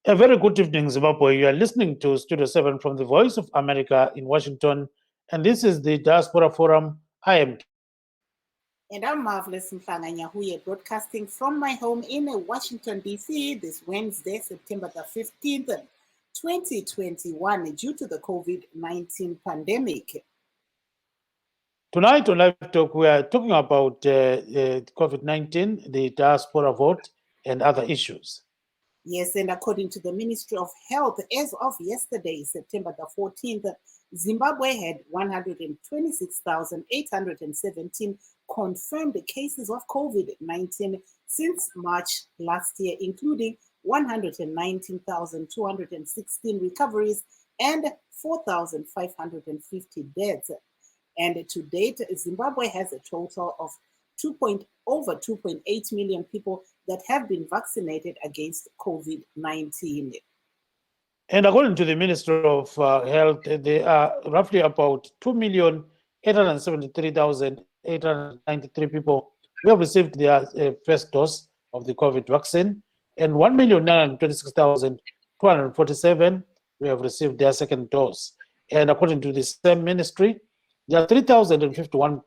A very good evening, Zimbabwe. You are listening to Studio 7 from the Voice of America in Washington, and this is the Diaspora Forum. I am. And I'm Marvelous Mflanganyahuye, broadcasting from my home in Washington, D.C. this Wednesday, September the 15th, 2021, due to the COVID-19 pandemic. Tonight on Livetalk, we are talking about COVID-19, the diaspora vote, and other issues. Yes, and according to the Ministry of Health, as of yesterday, September the 14th, Zimbabwe had 126,817 confirmed cases of COVID-19 since March last year, including 119,216 recoveries and 4,550 deaths. And to date, Zimbabwe has a total of over 2.8 million people that have been vaccinated against COVID-19. And according to the Ministry of Health, there are roughly about 2,873,893 people who have received their first dose of the COVID vaccine, and 1,926,247 who have received their second dose. And according to the same ministry, there are 3,051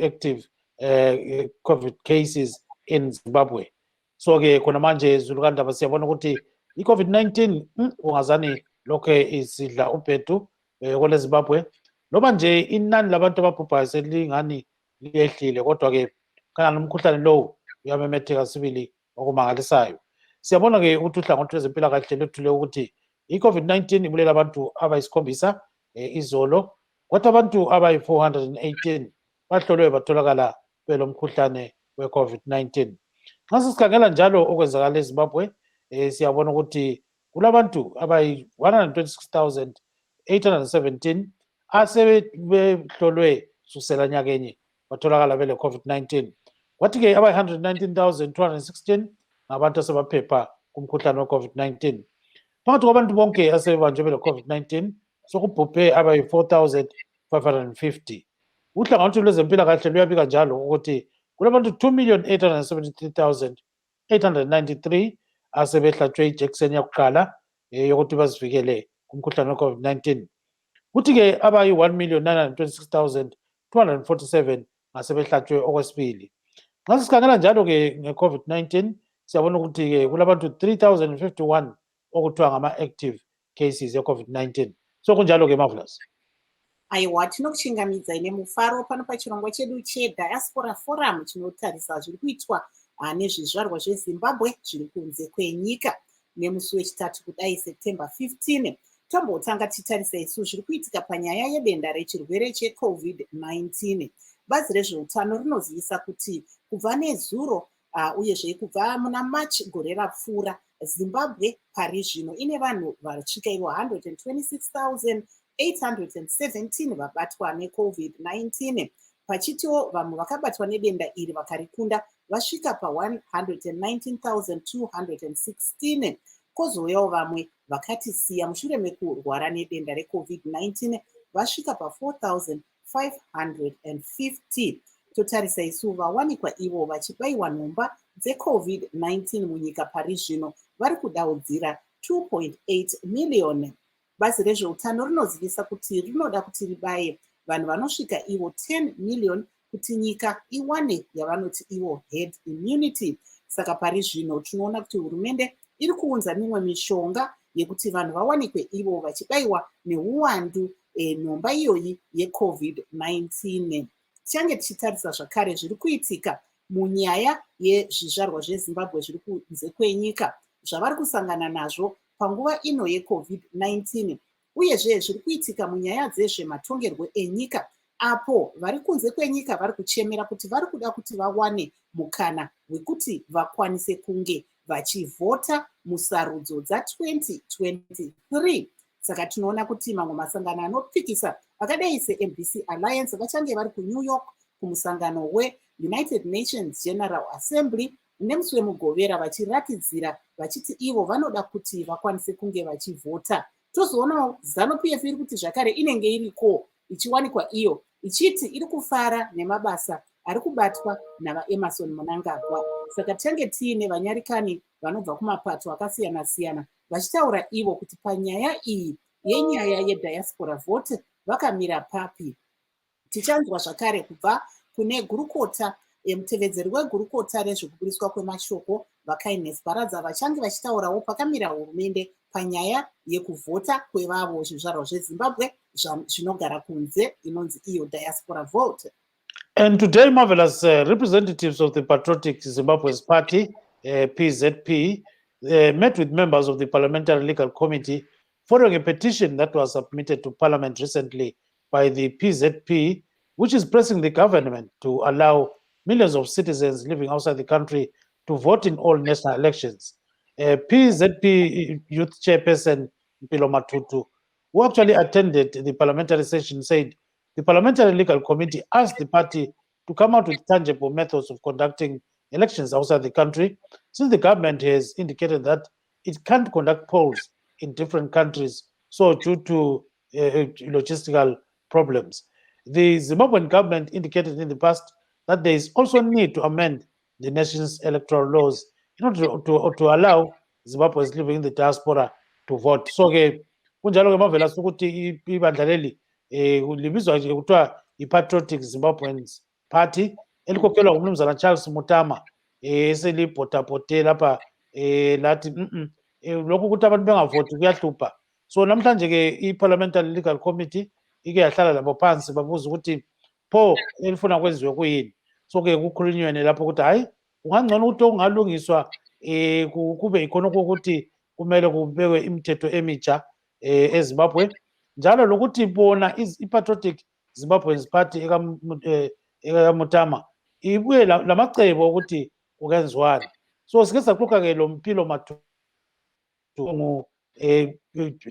active COVID cases in Zimbabwe. So ke khona manje zulukandaba siyabona ukuthi i-COVID-19 ungazani lokho isidla ubhedu kwele Zimbabwe, noma nje inani labantu ababhubhayo selingani liyehlile, kodwa ke kana umkhuhlane lowo uyamemetheka sibili okumangalisayo. Siyabona ke ukuthi uhlangothi lwezempilakahle luthule ukuthi i-COVID-19 ibulela abantu abayisikhombisa izolo, kodwa abantu abayi-418 bahlolwe batholakala belo mkhuhlane we-COVID-19. Nxa sikhangela njalo okwenzakala eZimbabwe, siyabona ukuthi kulabantu abayi-126,817 asebehlolwe kusukela nyakenye batholakala bele COVID-19. Kwathi-ke abayi-119,216 ngabantu asebaphepha kumkhuhlane we-COVID-19. Phakathi kwabantu bonke asebebanjwe bele COVID-19 sokubhubhe abayi-4,550. Uhlangothi lwezempilakahle luyabika njalo ukuthi kulabantu 2,873,893 asebehlatshwe ijekiseni yakuqala yokuthi bazivikele kumkhuhlane we-COVID-19. Kuthi-ke abayi-1,926,247 ngasebehlatshwe okwesibili. Nxa sikhangela njalo-ke nge-COVID-19 siyabona ukuthi-ke kulabantu 3,051 okuthiwa ngama-active cases e-COVID-19. So kunjalo-ke Marvelous. Aiwa, tinokuchingamidza ine mufaro pano pachirongwa chedu cheDiaspora Forum chinotarisa zviri kuitwa nezvizvarwa zveZimbabwe zviri kunze kwenyika. Nemusi wechitatu kudai September 15, tombotanga titarisa isu zviri kuitika panyaya yedenda rechirwere cheCovid-19. Bazi rezveutano rinozivisa kuti kubva nezuro uyezve kubva muna March gore rapfuura, Zimbabwe pari zvino ine vanhu vasvika 126,817 vabatwa neCovid-19. Pachitiwo vamwe vakabatwa nedenda iri vakarikunda vasvika pa119,216. Kozouyawo vamwe vakatisiya mushure mekurwara nedenda reCovid-19 vasvika pa4,550. Totarisa isu vawanikwa ivo vachibayiwa nhomba dzeCovid-19 munyika pari zvino vari kudaudzira 2.8 miliyoni. Bazi rezveutano rinozivisa kuti rinoda kuti ribaye vanhu vanosvika ivo 10 miliyoni kuti nyika iwane yavanoti ivo herd immunity. Saka pari zvino tinoona kuti hurumende iri kuunza mimwe mishonga yekuti vanhu vawanikwe ivo vachibayiwa neuwandu nhomba iyoyi yeCovid-19. Tichange tichitarisa zvakare zviri kuitika munyaya yezvizvarwa zveZimbabwe zviri kunze kwenyika zvavari kusangana nazvo panguva ino yeCovid-19, uyezve zviri kuitika munyaya dzezvematongerwo enyika, apo vari kunze kwenyika vari kuchemera kuti vari kuda kuti vawane mukana wekuti vakwanise kunge vachivhota musarudzo dza2023. Saka tinoona kuti mamwe masangano anopikisa akadai seMBC Alliance vachange vari kuNew York kumusangano weUnited Nations General Assembly nemusi wemugovera vachiratidzira vachiti ivo vanoda kuti vakwanise kunge vachivhota. Tozoonawo ZANU-PF iri kuti zvakare inenge iriko ichiwanikwa ichiti iri kufara nemabasa ari kubatwa navaEmerson Mnangagwa. saka tinenge tiine vanyarikani vanobva kumapato akasiyana-siyana vachitaura ivo kuti panyaya iyi yenyaya yediaspora vote vakamira papi. Tichanzwa zvakare kubva kune gurukota mutevedzeri wegurukota rezvekuburiswa kwemashoko vakindness Baradza vachange vachitaurawo pakamira hurumende panyaya yekuvhota kwevavo zvizvarwa zveZimbabwe zvinogara kunze inonzi iyo diaspora vote. And today, marvelous representatives of the Patriotic Zimbabwe's party, PZP, met with members of the Parliamentary Legal Committee following a petition that was submitted to Parliament recently by the PZP, which is pressing the government to allow millions of citizens living outside the country to vote in all national elections. PZP Youth Chairperson Mpilo Matutu, who actually attended the parliamentary session, said the Parliamentary Legal Committee asked the party to come out with tangible methods of conducting elections outside the country, since the government has indicated that it can't conduct polls in different countries, so due to logistical problems. The Zimbabwean government indicated in the past that there is also need to amend the nation's electoral laws in order to allow Zimbabweans living in the diaspora to vote. So kunjalo ke mavela sokuthi ibandla leli libizwa nje kuthiwa i-Patriotic Zimbabweans Party elikhokelwa ngumnumzana Charles Mutama eselibhotaphote lapha lathi lokhu ukuthi abantu bengavoti kuyahlupha. So namhlanje ke i-Parliamentary Legal Committee ike yahlala labo phansi babuza ukuthi pho elifuna kwenziwe kuyini. So ke kukhulunyweni lapho ukuthi hayi ungangcono ukuthi okungalungiswa kube ikhona ukuthi kumele kubekwe imithetho emitsha eZimbabwe, njalo lokuthi bona i-Patriotic Zimbabweans Party ekaMutama ibuye lamacebo ukuthi kukenziwani. So sike saxoxa ke lo Mpilo Matutu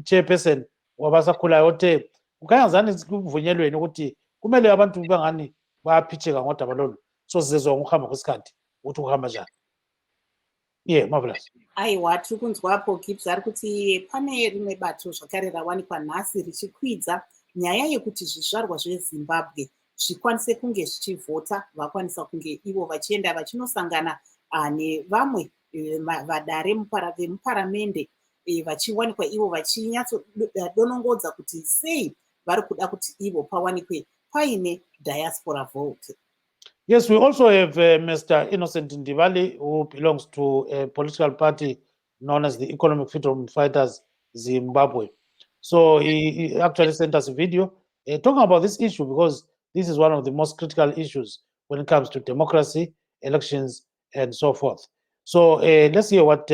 chairperson wabasakhulayo othe kukayangazani kuvunyelweni ukuthi kumele abantu bangani bayaphitheka ngodaba lolu. So sizezwa ngokuhamba kwesikhathi ukuthi kuhamba njani. Yeah, marvelous. Aiwa, tiri kunzwapo Gibbs ari kuti pane rimwe bato zvakare rawanikwa nhasi richikwidza nyaya yekuti zvizvarwa zveZimbabwe zvikwanise kunge zvichivhota, vakwanisa kunge ivo vachienda vachinosangana nevamwe vadare vemuparamende vachiwanikwa ivo vachinyatsodonongodza kuti sei vari kuda kuti ivo pawanikwe paine diaspora vote. Yes, we also have Mr. Innocent Ndivali, who belongs to a political party known as the Economic Freedom Fighters Zimbabwe. So he actually sent us a video talking about this issue, because this is one of the most critical issues when it comes to democracy, elections, and so forth. So let's hear what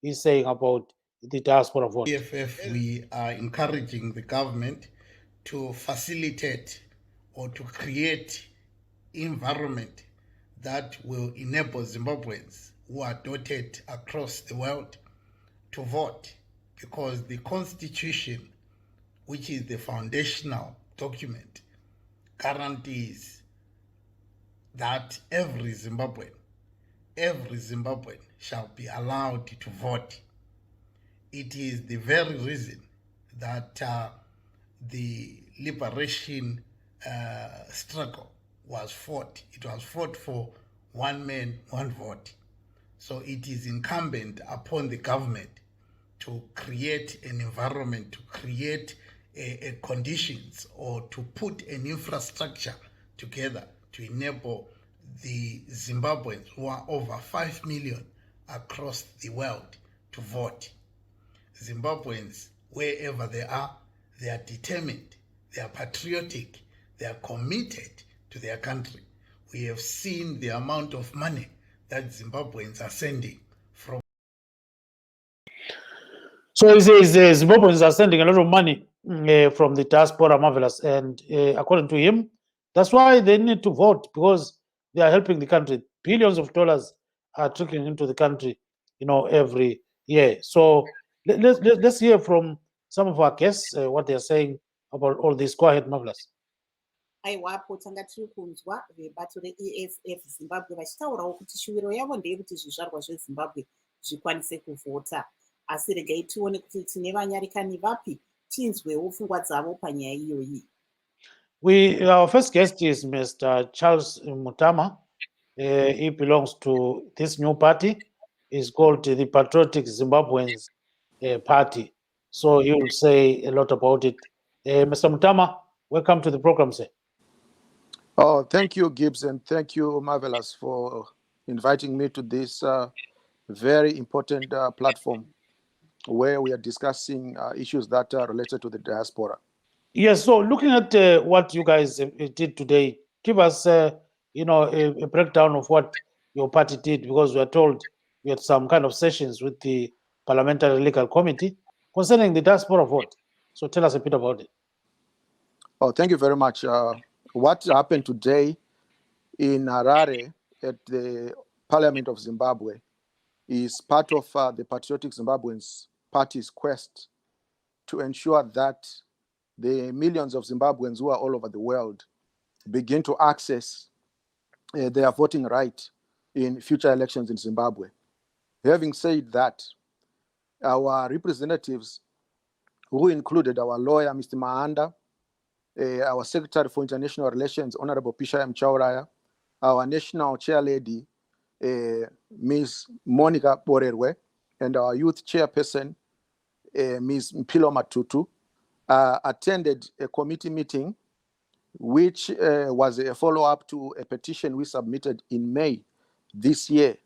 he's saying about the diaspora vote. EFF, we are encouraging the government to facilitate or to create environment that will enable Zimbabweans who are dotted across the world to vote, because the Constitution, which is the foundational document, guarantees that every Zimbabwean shall be allowed to vote. It is the very reason that the liberation struggle was fought. It was fought for one man, one vote. So it is incumbent upon the government to create an environment, to create conditions, or to put an infrastructure together to enable the Zimbabweans, who are over 5 million across the world, to vote. Zimbabweans, wherever they are determined, they are patriotic, they are committed to their country. We have seen the amount of money that Zimbabweans are sending from. So he says Zimbabweans are sending a lot of money from the diaspora, marvelous, and according to him, that's why they need to vote, because they are helping the country. Billions of dollars are trickling into the country, every year. So let's hear from some of our guests what they are saying about all this. Go ahead, marvelous. Aiwapo tanga tiri kunzwa vebato reEFF Zimbabwe vachitaurawo kuti shuviro yavo ndeyekuti zvizvarwa zveZimbabwe zvikwanise kuvhota. Asi regai tione kuti tine vanyarikani vapi, tinzwewo pfungwa dzavo panyaya iyoyi. Our first guest is Mr. Charles Mutama, He belongs to this new party. It's called the Patriotic Zimbabweans Party. So he will say a lot about it. Mr. Mutama, welcome to the program, sir. Oh, thank you, Gibbs, and thank you, Marvelous, for inviting me to this very important platform where we are discussing issues that are related to the diaspora. Yes, so looking at what you guys did today, give us, a breakdown of what your party did, because we are told we had some kind of sessions with the Parliamentary Legal Committee concerning the diaspora vote. So tell us a bit about it. Oh, thank you very much. What happened today in Harare at the Parliament of Zimbabwe is part of the Patriotic Zimbabweans Party's quest to ensure that the millions of Zimbabweans who are all over the world begin to access their voting right in future elections in Zimbabwe. Having said that, our representatives, who included our lawyer, Mr. Mahanda, our Secretary for International Relations, Honorable Pisha M. Chauraya, our National Chair Lady, Ms. Monica Borerwe, and our Youth Chairperson, Ms. Mpilo Matutu, attended a committee meeting which was a follow-up to a petition we submitted in May this year,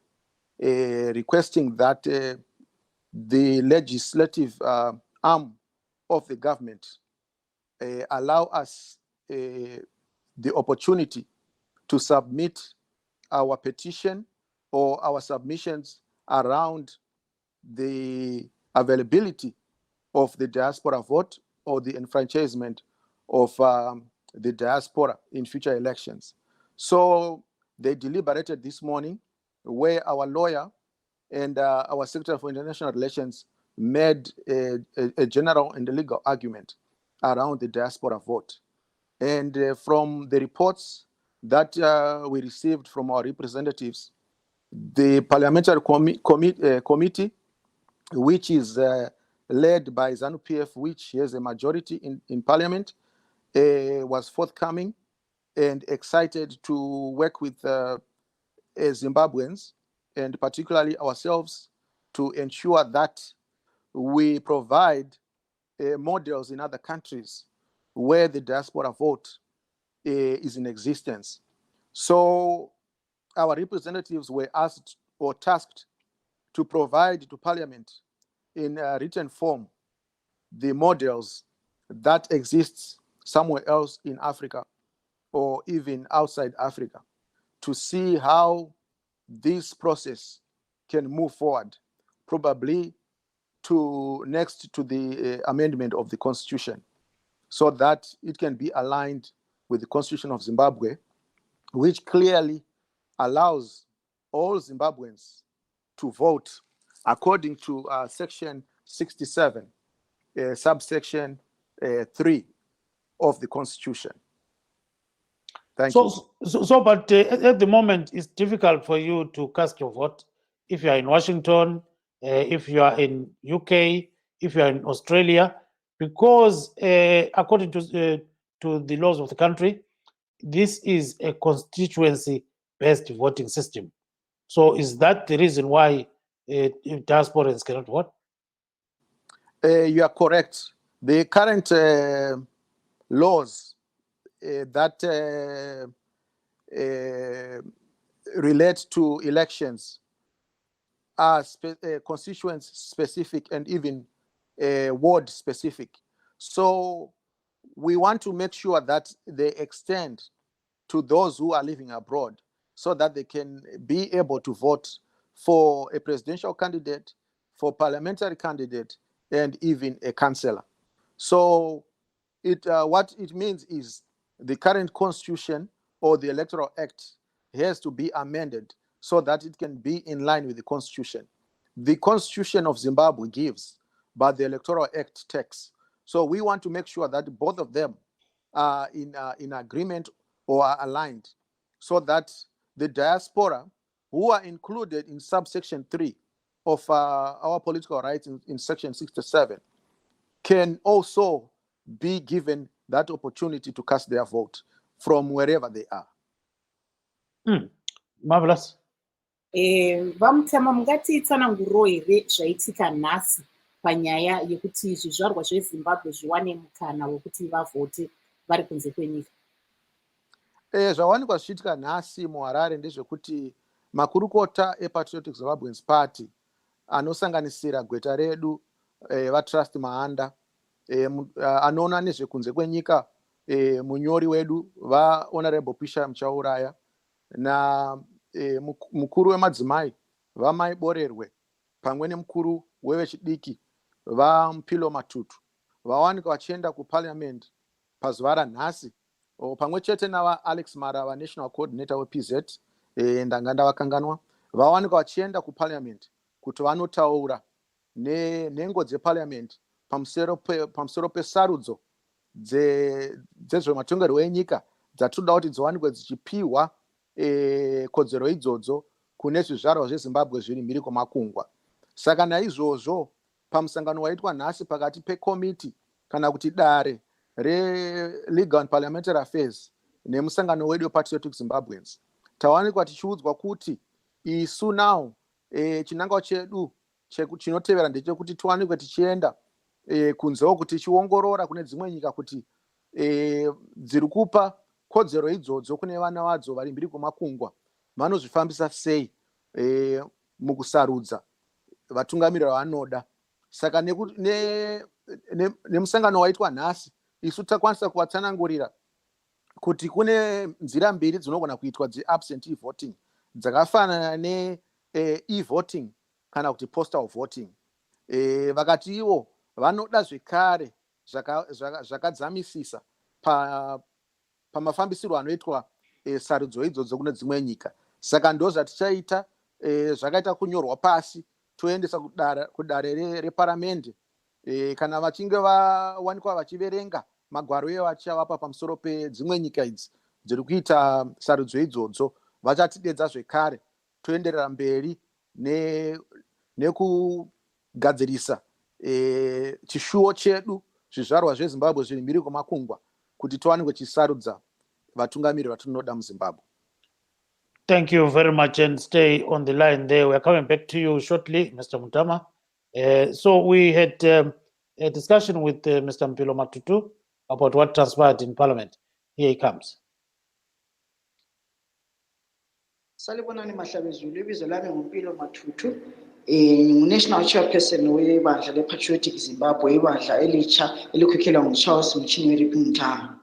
requesting that the legislative arm of the government allow us the opportunity to submit our petition or our submissions around the availability of the diaspora vote or the enfranchisement of the diaspora in future elections. So they deliberated this morning, where our lawyer and our Secretary for International Relations made a general and legal argument around the diaspora vote. And from the reports that we received from our representatives, the parliamentary committee, which is led by ZANU-PF, which has a majority in parliament, was forthcoming and excited to work with Zimbabweans, and particularly ourselves, to ensure that we provide models in other countries where the diaspora vote is in existence. So our representatives were asked or tasked to provide to Parliament in a written form the models that exist somewhere else in Africa or even outside Africa, to see how this process can move forward, probably next to the amendment of the Constitution, so that it can be aligned with the Constitution of Zimbabwe, which clearly allows all Zimbabweans to vote according to Section 67, subsection 3 of the Constitution. Thank you. But at the moment, it's difficult for you to cast your vote if you are in Washington, if you are in UK, if you are in Australia, because according to the laws of the country, this is a constituency-based voting system. So is that the reason why diasporans cannot vote? You are correct. The current laws that relate to elections are constituent specific and even ward specific. So we want to make sure that they extend to those who are living abroad, so that they can be able to vote for a presidential candidate, for parliamentary candidate, and even a councillor. So what it means is the current constitution or the Electoral Act has to be amended so that it can be in line with the Constitution. The Constitution of Zimbabwe gives, but the Electoral Act takes. So we want to make sure that both of them are in agreement or are aligned, so that the diaspora, who are included in subsection 3 of our political rights in section 67, can also be given that opportunity to cast their vote from wherever they are. Marvelous. Vamutama mungatitsananguriro here zvaitika nhasi panyaya yekuti zvizvarwa zvezimbabwe zviwane mukana wekuti vavhote vari kunze kwenyika? Zvawanikwa zvichiitika nhasi muHarare ndezvekuti makurukota ePatriotic Zimbabweans Party anosanganisira gweta redu vaTrust Mahanda, anoona nezvekunze kwenyika munyori wedu vaHonorable Pisha Muchauraya na mukuru wemadzimai vaMai Borerwe pamwe nemukuru wevechidiki vaMupilo Matutu vawanika vachienda kuparliament pazuva ranhasi pamwe chete navaAlex Marava National Coordinator wePZ ndanga vakanganwa vawanika vachienda kuparliament kuti vanotaura nenhengo dzeparliament pamusoro pesarudzo dzezvematongerwo enyika dzatoda kuti dziwanikwe dzichipiwa kodzero idzodzo kune zvizvarwa zveZimbabwe zviri mhiri kwemakungwa. Saka naizvozvo pamusangano waitwa nhasi pakati pekomiti kana kuti dare reLegal and Parliamentary Affairs nemusangano wedu wePatriotic Zimbabweans tawanikwa tichiudzwa kuti isu now chinangwa chedu chinotevera ndechekuti tiwanikwe tichienda kunzewo kuti tichiongorora kune dzimwe nyika kuti dziri kupa kodzero idzodzo kune vana vadzo vari mbiri kwemakungwa vanozvifambisa sei mukusarudza vatungamiriri vanoda. Saka nemusangano waitwa nhasi isu takwanisa kuvatsanangurira kuti kune nzira mbiri dzinogona kuitwa absentee voting dzakafanana e-voting kana kuti postal voting. Vakati ivo vanoda zvekare zvakadzamisisa pamafambisiro anoitwa sarudzo idzodzo kune dzimwe nyika. Saka ndo zvatichaita zvakaita kunyorwa pasi toendesa kudare reparamende kana vachinge vawanikwa vachiverenga magwaro evachavapa pamusoro pedzimwe nyika idzi dziri kuita sarudzo idzodzo vachatidedza zvekare toenderera mberi nekugadzirisa chishuwo chedu zvizvarwa zveZimbabwe zviri mhiri kwemakungwa kuti tiwanikwe tichisarudza vatungamiriri vatinoda muZimbabwe. Thank you very much, and stay on the line there. We're coming back to you shortly, Mr. Mutama. So we had a discussion with Mr. Mpilo Matutu about what transpired in Parliament. Here he comes. Salibonani Mahlabezulu, ibizo lami nguMpilo Matutu, National Chairperson webandla lePatriotic Zimbabwe, ibandla elitsha elikhokhelwa nguCharles Mutama Mutama.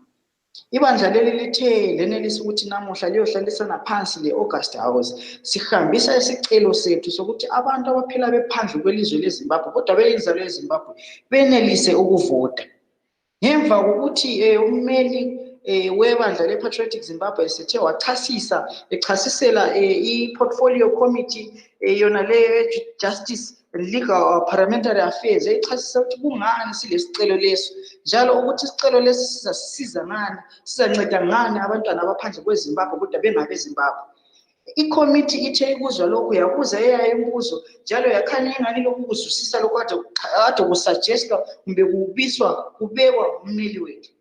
Ibandla leli lithe lenelisa ukuthi namuhla liyohlalisana phansi le-August House sihambisa isicelo sethu sokuthi abantu abaphila bephandle kwelizwe leZimbabwe kodwa beyinzalo yeZimbabwe benelise ukuvota. Ngemva kokuthi ummeli webandla lePatriotic Zimbabwe esethe echasisela i-portfolio committee yona le Justice and Legal Parliamentary Affairs echasisa ukuthi kungani silesicelo leso njalo ukuthi isicelo lesi sizasisiza ngani sizanceda ngani abantwana abaphandle kweZimbabwe kodwa bengabe eZimbabwe. I-committee ithe ikuzwa lokhu yabuza eyayo imibuzo njalo yakhanya ingani lokhu kuzwisisa lokhu kade kusuggestwa kumbe kubekwa ummeli wethu.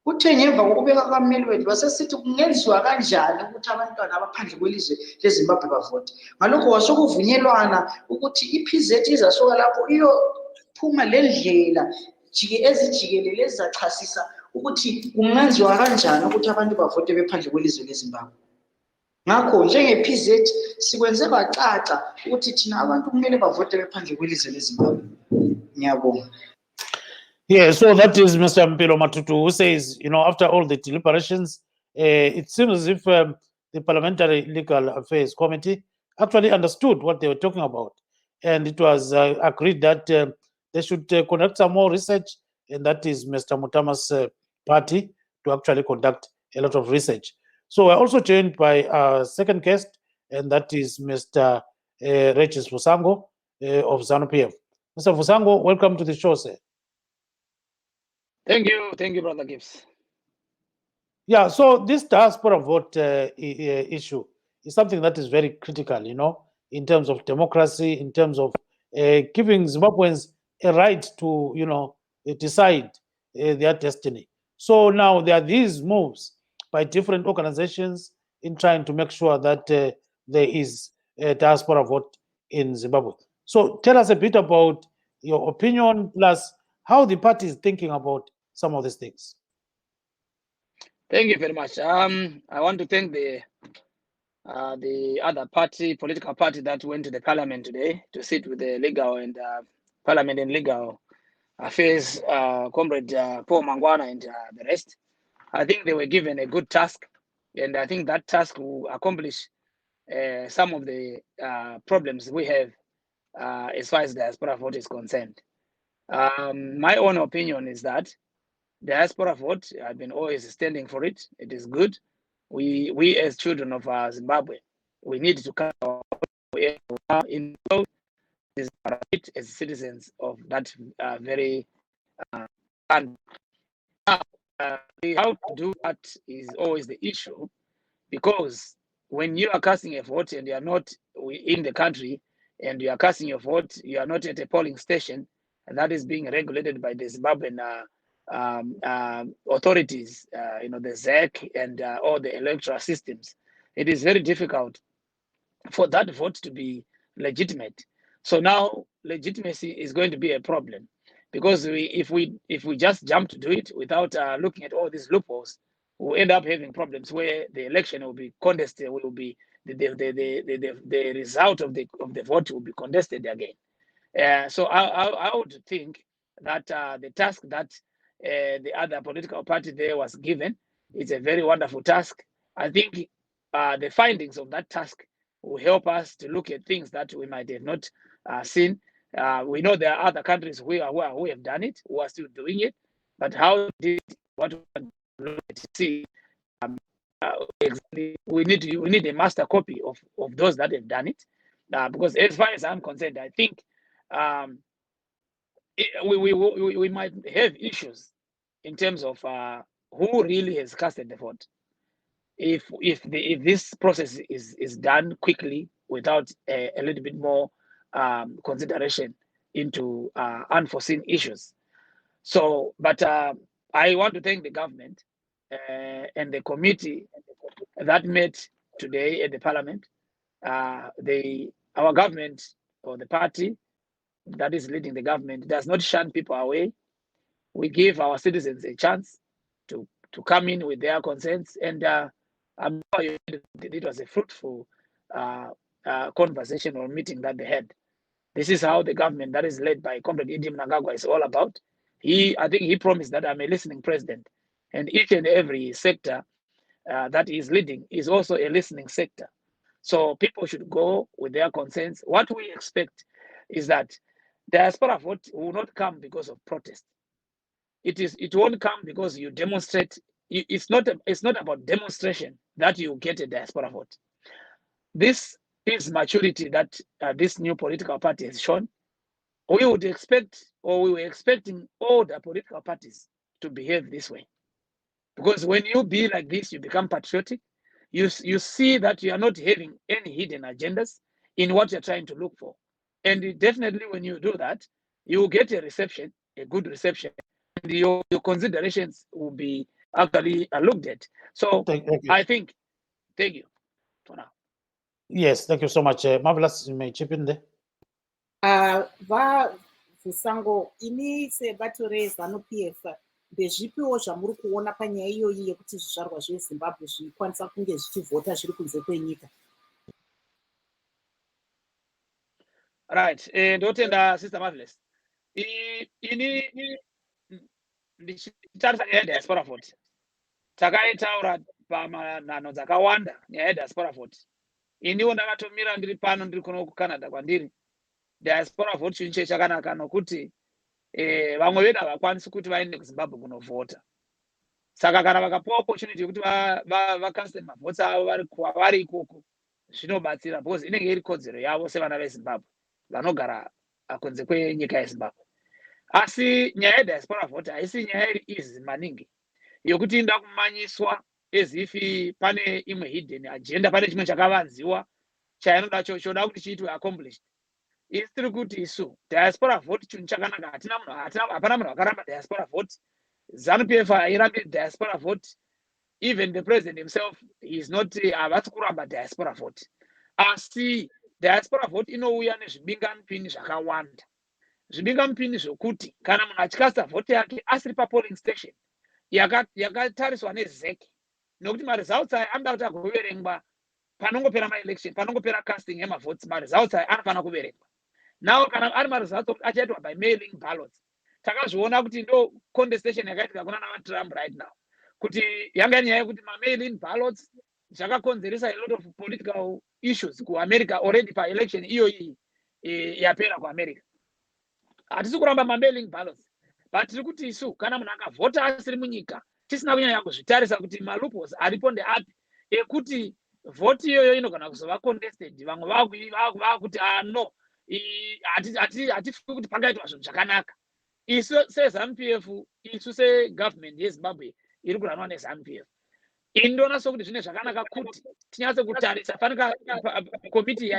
Kuthe ngemva kokubeka kwammeli wethu wasesithi kungenziwa kanjani ukuthi abantwana abaphandle kwelizwe leZimbabwe bavote. Ngalokho wasokuvunyelwana ukuthi iPZ izasoka lapho iyophuma lendlela ezijikelele ezizachasisa ukuthi kungenziwa kanjani ukuthi abantu bavote bephandle kwelizwe leZimbabwe. Ngakho njengePZ sikwenze kwacaca ukuthi thina abantu kumele bavote bephandle kwelizwe leZimbabwe. Ngiyabonga. Yeah, so that is Mr. Mpilo Matutu, who says, after all the deliberations, it seems as if the Parliamentary Legal Affairs Committee actually understood what they were talking about. And it was agreed that they should conduct some more research, and that is Mr. Mutama's party to actually conduct a lot of research. So we're also joined by our second guest, and that is Mr. Regis Vusango of ZANU-PF. Mr. Vusango, welcome to the show, sir. Thank you, Brother Gibbs. Yeah, so this diaspora vote issue is something that is very critical, in terms of democracy, in terms of giving Zimbabweans a right to, decide their destiny. So now there are these moves by different organizations in trying to make sure that there is a diaspora vote in Zimbabwe. So tell us a bit about your opinion, plus how the party is thinking about some of these things. Thank you very much. I want to thank the other party, political party that went to the parliament today to sit with the legal and parliament and legal affairs, comrade Paul Mangwana and the rest. I think they were given a good task, and I think that task will accomplish some of the problems we have as far as diaspora vote is concerned. My own opinion is that diaspora vote, I've been always standing for it. It is good. We as children of Zimbabwe, we need to come in as citizens of that very country. How to do that is always the issue, because when you are casting a vote and you are not in the country and you are casting your vote, you are not at a polling station, and that is being regulated by the Zimbabwean authorities, the ZEC and all the electoral systems. It is very difficult for that vote to be legitimate. So now legitimacy is going to be a problem, because if we just jump to do it without looking at all these loopholes, we'll end up having problems where the election will be contested, will be the result of the vote will be contested again. So I would think that the task that the other political party there was given is a very wonderful task. I think the findings of that task will help us to look at things that we might have not seen. We know there are other countries who have done it, who are still doing it, but how did what we look at see? We need a master copy of those that have done it, because as far as I'm concerned, I think we might have issues in terms of who really has casted the vote. If this process is done quickly without a little bit more consideration into unforeseen issues. So, but I want to thank the government and the committee that met today at the parliament. Our government, or the party that is leading the government, does not shun people away. We give our citizens a chance to come in with their concerns, and I'm sure it was a fruitful conversation or meeting that they had. This is how the government that is led by Comrade Idi Mnangagwa is all about. I think he promised that I'm a listening president, and each and every sector that he's leading is also a listening sector. So people should go with their concerns. What we expect is that diaspora vote will not come because of protest. It won't come because you demonstrate. It's not about demonstration that you get a diaspora vote. This is maturity that this new political party has shown. We would expect, or we were expecting, all the political parties to behave this way. Because when you be like this, you become patriotic. You see that you are not having any hidden agendas in what you're trying to look for. And definitely when you do that, you will get a reception, a good reception, and your considerations will be actually looked at. So Thank you. I think, thank you for now. Yes, thank you so much. Marvelous, you may chip in there. Vusango, ini sebato rezano PF ndezvipiwo zvamuri kuona panyaya iyoyi yekuti zvizvarwa zveZimbabwe zvikwanisa kunge zvichivhota zviri kunze kwenyika. Right, ndotenda Sister Marvelous. Ini ndichitarisa nyaya yediaspora vote, takaitaura pamanhano dzakawanda nyaya yediaspora vote. Iniwo ndakatomira ndiri pano ndiri kuno kuCanada kwandiri. Diaspora vote chinhu chakanaka nokuti vamwe vedu havakwanisi kuti vaende kuZimbabwe kunovhota. Saka kana vakapuwa opportunity yekuti vakaste mavhotsi avo vari ikoko, zvinobatsira, because inenge iri kodzero yavo sevana veZimbabwe vanogara kunze kwenyika yeZimbabwe. Asi nyaya yediaspora vote haisi nyaya iri easy maningi yokuti inoda kumanyiswa as if pane imwe hidden agenda, pane chimwe chakavanziwa chainoda choda kuti chiitwe accomplished. Isi tiri kuti isu diaspora vote chinhu chakanaka, hapana munhu akaramba diaspora vote. ZANU-PF hairambi diaspora vote. Even the president himself is not havasi kuramba diaspora vote. asi diaspora vote inouya nezvibingamupini zvakawanda. Zvibingamupini zvokuti kana munhu achikasta vote yake asiri papolling station yakatariswa nezec, nokuti maresults aya anoda kuti agoverengwa panongopera maelection, panongopera casting yemavotes, maresults aya anofanira kuverengwa. Now kana ari maresults okuti achaitwa by mailing ballots, takazviona kuti ndo contestation yakaitika kuna naVaTrump right now, kuti yanga nyaya yekuti ma-mailing ballots zvakakonzeresa a lot of political issues kuAmerica already pa-election iyoyi yapera kuAmerica. Hatisi kuramba ma-mailing ballots, but tiri kuti isu kana munhu akavhota asiri munyika tisina kunyanya kuzvitarisa kuti ma-loopholes aripo ndeapi ekuti vote iyoyo inogona kuzova contested, vamwe vakuti no, hatifungi kuti pangaitwa zvinhu zvakanaka. Isu seZANU-PF, isu segovernment yeZimbabwe iri kuranwa neZANU-PF, indona sokuti zvine zvakanaka kuti tinyatse kutarisa fanika komiti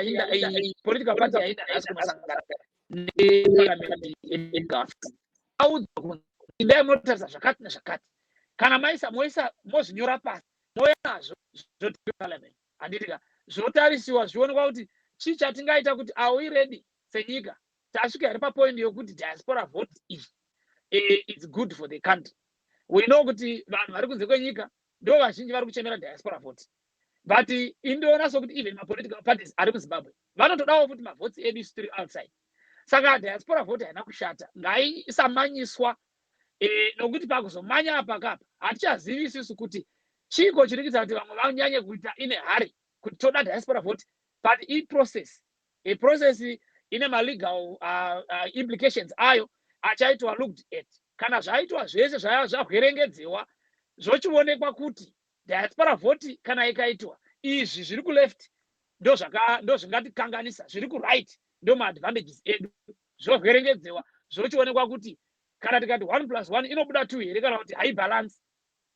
political party yainda nhasi kunosangana neparliament indai munotarisa zvakati nezvakati, kana moisa mozvinyora pasi mouya nazvo zvoparliament handitika zvotarisiwa zvionekwa kuti chii chatingaita kuti are we ready senyika tasvika here papoint yokuti diaspora vote it's good for the country. We know kuti vanhu vari kunze kwenyika ndo vazhinji vari kuchemera diaspora vote, but indoona sokuti even ma-political parties ari kuZimbabwe vanotodawo kuti mavotes edu tiri outside. Saka diaspora vote haina kushata, ngaisamanyiswa nokuti pakuzomanya apa kapa hatichazivi isusu kuti chiko chiri kuita kuti vamwe vanyanye kuita ine hari kuti toda diaspora vote, but a process ine ma-legal implications ayo achaitwa looked at. Kana zvaitwa zvese zvahwerengedzewa zvochionekwa kuti diaspora vote kana ikaitwa izvi zviri kuleft ndo zvingatikanganisa, zviri kuright ndo ma-advantages edu zvohwerengedzewa zvochionekwa kuti kana tikati 1+1 inobuda 2 here kana kuti haibalance.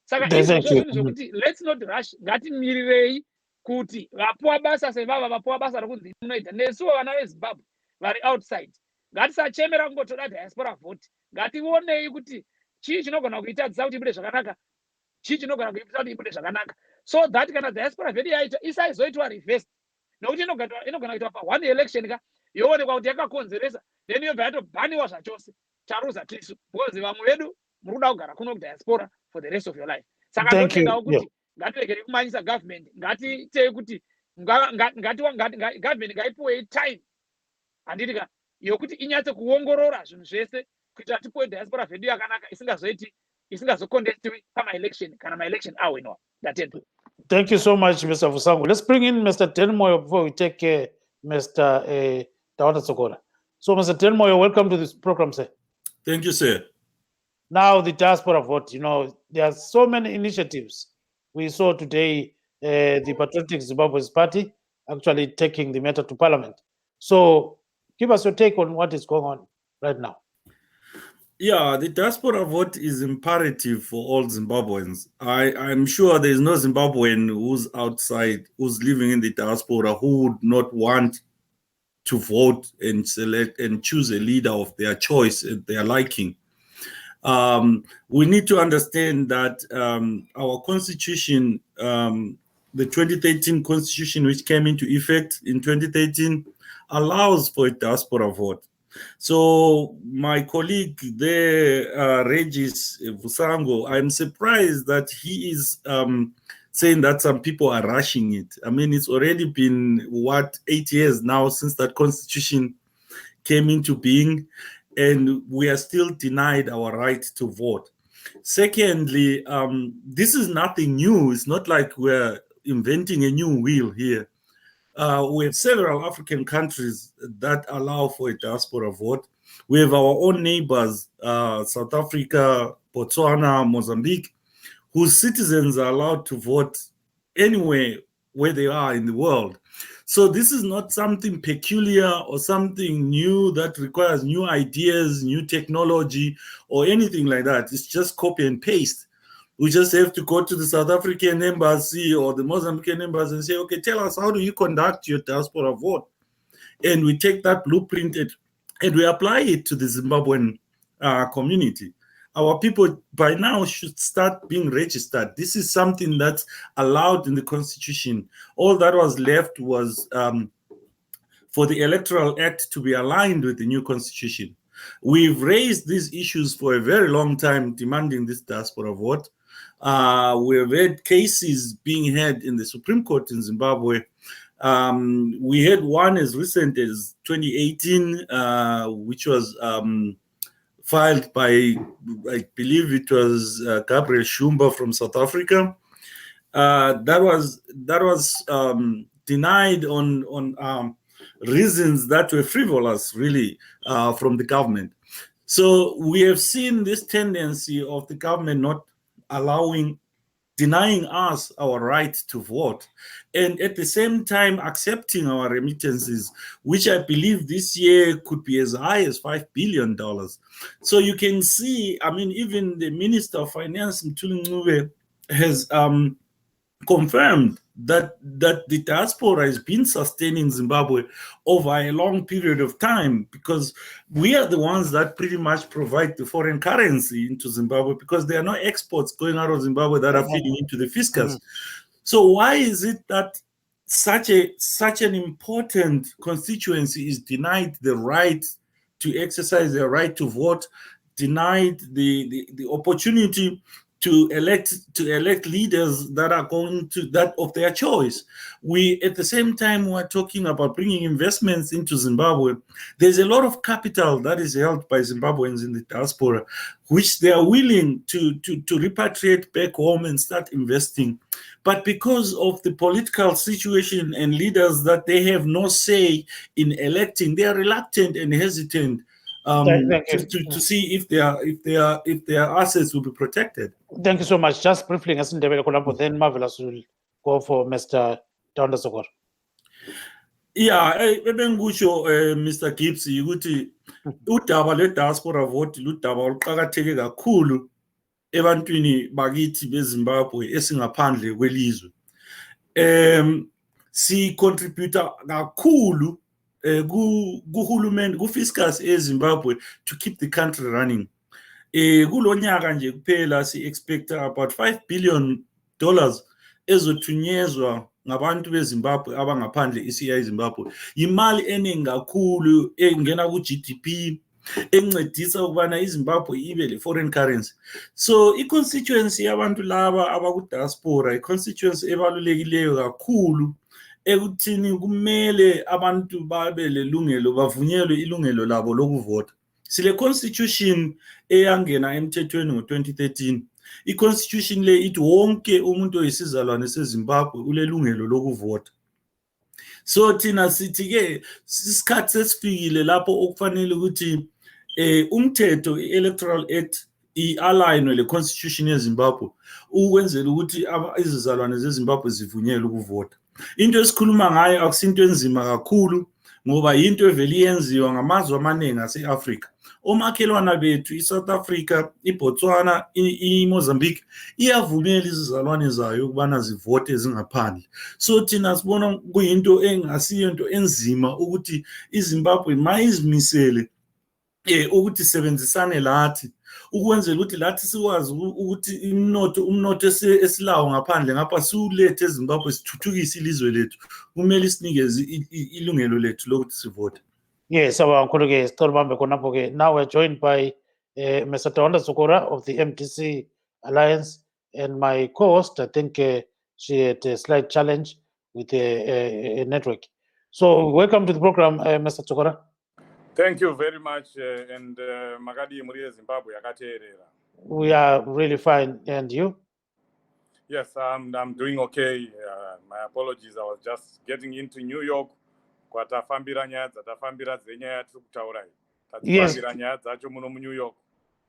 Saka izvozvo zvokuti let's not rush, ngatimirirei kuti vapuwa basa sevava vapuwa basa rokunzi munoita nesuwo vana veZimbabwe vari outside ngatisachemera kungotoda diaspora vote. Ngationei kuti chii chinogona kuitadzisa kuti ibude zvakanaka, chii chinogona kuitadzisa kuti ibude zvakanaka, so that kana diaspora vote yaita isaizoitwa reversed, nokuti inogona kuitwa pa1 election ka yoonekwa kuti yakakonzeresa then yobva yatobhaniwa zvachose, taruza tisu because vamwe vedu muri kuda kugara kuno kudiaspora for the rest of your life. Saka ndotendawo kuti ngatiregere kumanyisa government, ngatitei kuti government ngaipuwe time handitika yokuti inyatse kuongorora zvinhu zvese kuitira tipuwe diaspora vedu yakanaka isingazocontestiwi pama-election kana ma-election awinwa. Ndatenda. Thank you so much, Mr. Vusango. Let's bring in Mr. Tenmoyo before we take Mr. Tawata Sokola. So, Mr. Tenmoyo, welcome to this program, sir. Thank you, sir. Now, the diaspora vote, there are so many initiatives. We saw today the Patriotic Zimbabwe's party actually taking the matter to parliament. So, give us your take on what is going on right now. Yeah, the diaspora vote is imperative for all Zimbabweans. I'm sure there is no Zimbabwean who's outside, who's living in the diaspora, who would not want to vote and select and choose a leader of their choice and their liking. We need to understand that our constitution, the 2013 constitution, which came into effect in 2013, allows for a diaspora vote. So my colleague there, Regis Vusango, I'm surprised that he is saying that some people are rushing it. I mean, it's already been, 8 years now since that constitution came into being, and we are still denied our right to vote. Secondly, this is nothing new. It's not like we're inventing a new wheel here. We have several African countries that allow for a diaspora vote. We have our own neighbors, South Africa, Botswana, Mozambique, whose citizens are allowed to vote anywhere where they are in the world. So this is not something peculiar or something new that requires new ideas, new technology, or anything like that. It's just copy and paste. We just have to go to the South African embassy or the Mozambican embassy and say, okay, tell us, how do you conduct your diaspora vote? And we take that blueprint and we apply it to the Zimbabwean community. our people by now should start being registered. This is something that's allowed in the Constitution. All that was left was for the Electoral Act to be aligned with the new Constitution. We've raised these issues for a very long time, demanding this diaspora vote. We've had cases being had in the Supreme Court in Zimbabwe. We had one as recent as 2018, which was filed by, I believe it was Gabriel Shumba from South Africa. That was denied on reasons that were frivolous, really, from the government. So we have seen this tendency of the government not denying us our right to vote, and at the same time accepting our remittances, which I believe this year could be as high as $5 billion. So you can see, I mean, even the Minister of Finance, Mthuli Ncube, has confirmed that the diaspora has been sustaining Zimbabwe over a long period of time, because we are the ones that pretty much provide the foreign currency into Zimbabwe, because there are no exports going out of Zimbabwe that are feeding into the fiscus. So why is it that such an important constituency is denied the right to exercise their right to vote, denied the opportunity to elect leaders that are going to that of their choice? We, at the same time, we're talking about bringing investments into Zimbabwe. There's a lot of capital that is held by Zimbabweans in the diaspora, which they are willing to repatriate back home and start investing. But because of the political situation and leaders that they have no say in electing, they are reluctant and hesitant to see if their assets will be protected. Thank you so much. Just briefly, then Marvelous will go for Mr. Sokora. Yeah, ebengisho Mr. Gibbs ukuthi udaba le diaspora vote ludaba oluqhakatheke kakhulu ebantwini bakithi beZimbabwe esingaphandle kwelizwe. Si contribute kakhulu kuhulumeni kufiscus eZimbabwe to keep the country running. Kulonyaka nje kuphela si expect about $5 billion ezothunyezwa ngabantu beZimbabwe abangaphandle ECI Zimbabwe. Imali eningi kakhulu engena ku GDP encedisa ukubana iZimbabwe ibe le foreign currency. So i-constituency yabantu laba abaku diaspora i-constituency ebalulekileyo kakhulu ekuthini kumele abantu babe lelungelo bavunyelwe ilungelo labo lokuvota. Sile constitution eyangena emthethweni ngo-2013, i-constitution le ithi wonke umuntu oyisizalwane seZimbabwe ulelungelo lokuvota. So thina sithi ke isikhathi sesifikile lapho okufanele ukuthi umthetho i-Electoral Act i-alignwe le constitution yeZimbabwe ukwenzela ukuthi izizalwane zeZimbabwe zivunyelwe ukuvota. Into esikhuluma ngayo akusinto enzima kakhulu, ngoba into evele iyenziwa ngamazwe amaningi ase-Afrika. Omakhelwana bethu i-South Africa, i-Botswana, i-Mozambique iyavumela izizalwane zayo ukubana zivote zingaphandle. So thina sibona kuyinto engasiyo into enzima ukuthi iZimbabwe mayizimisele ukuthi sebenzisane lathi ukwenzela ukuthi lathi sikwazi ukuthi umnotho esilawo ngaphandle ngapha siulethe eZimbabwe sithuthukise ilizwe lethu. Kumele sinikeze ilungelo lethu lokuthi sivote. Yes, now we're joined by Mr. Sokora of the MDC Alliance, and my co-host, I think she had a slight challenge with a network. So welcome to the program, Mr. Sokora. Thank you very much, and Magadi Muri Zimbabwe. We are really fine, and you? Yes, I'm doing okay. My apologies, I was just getting into New York. Yes.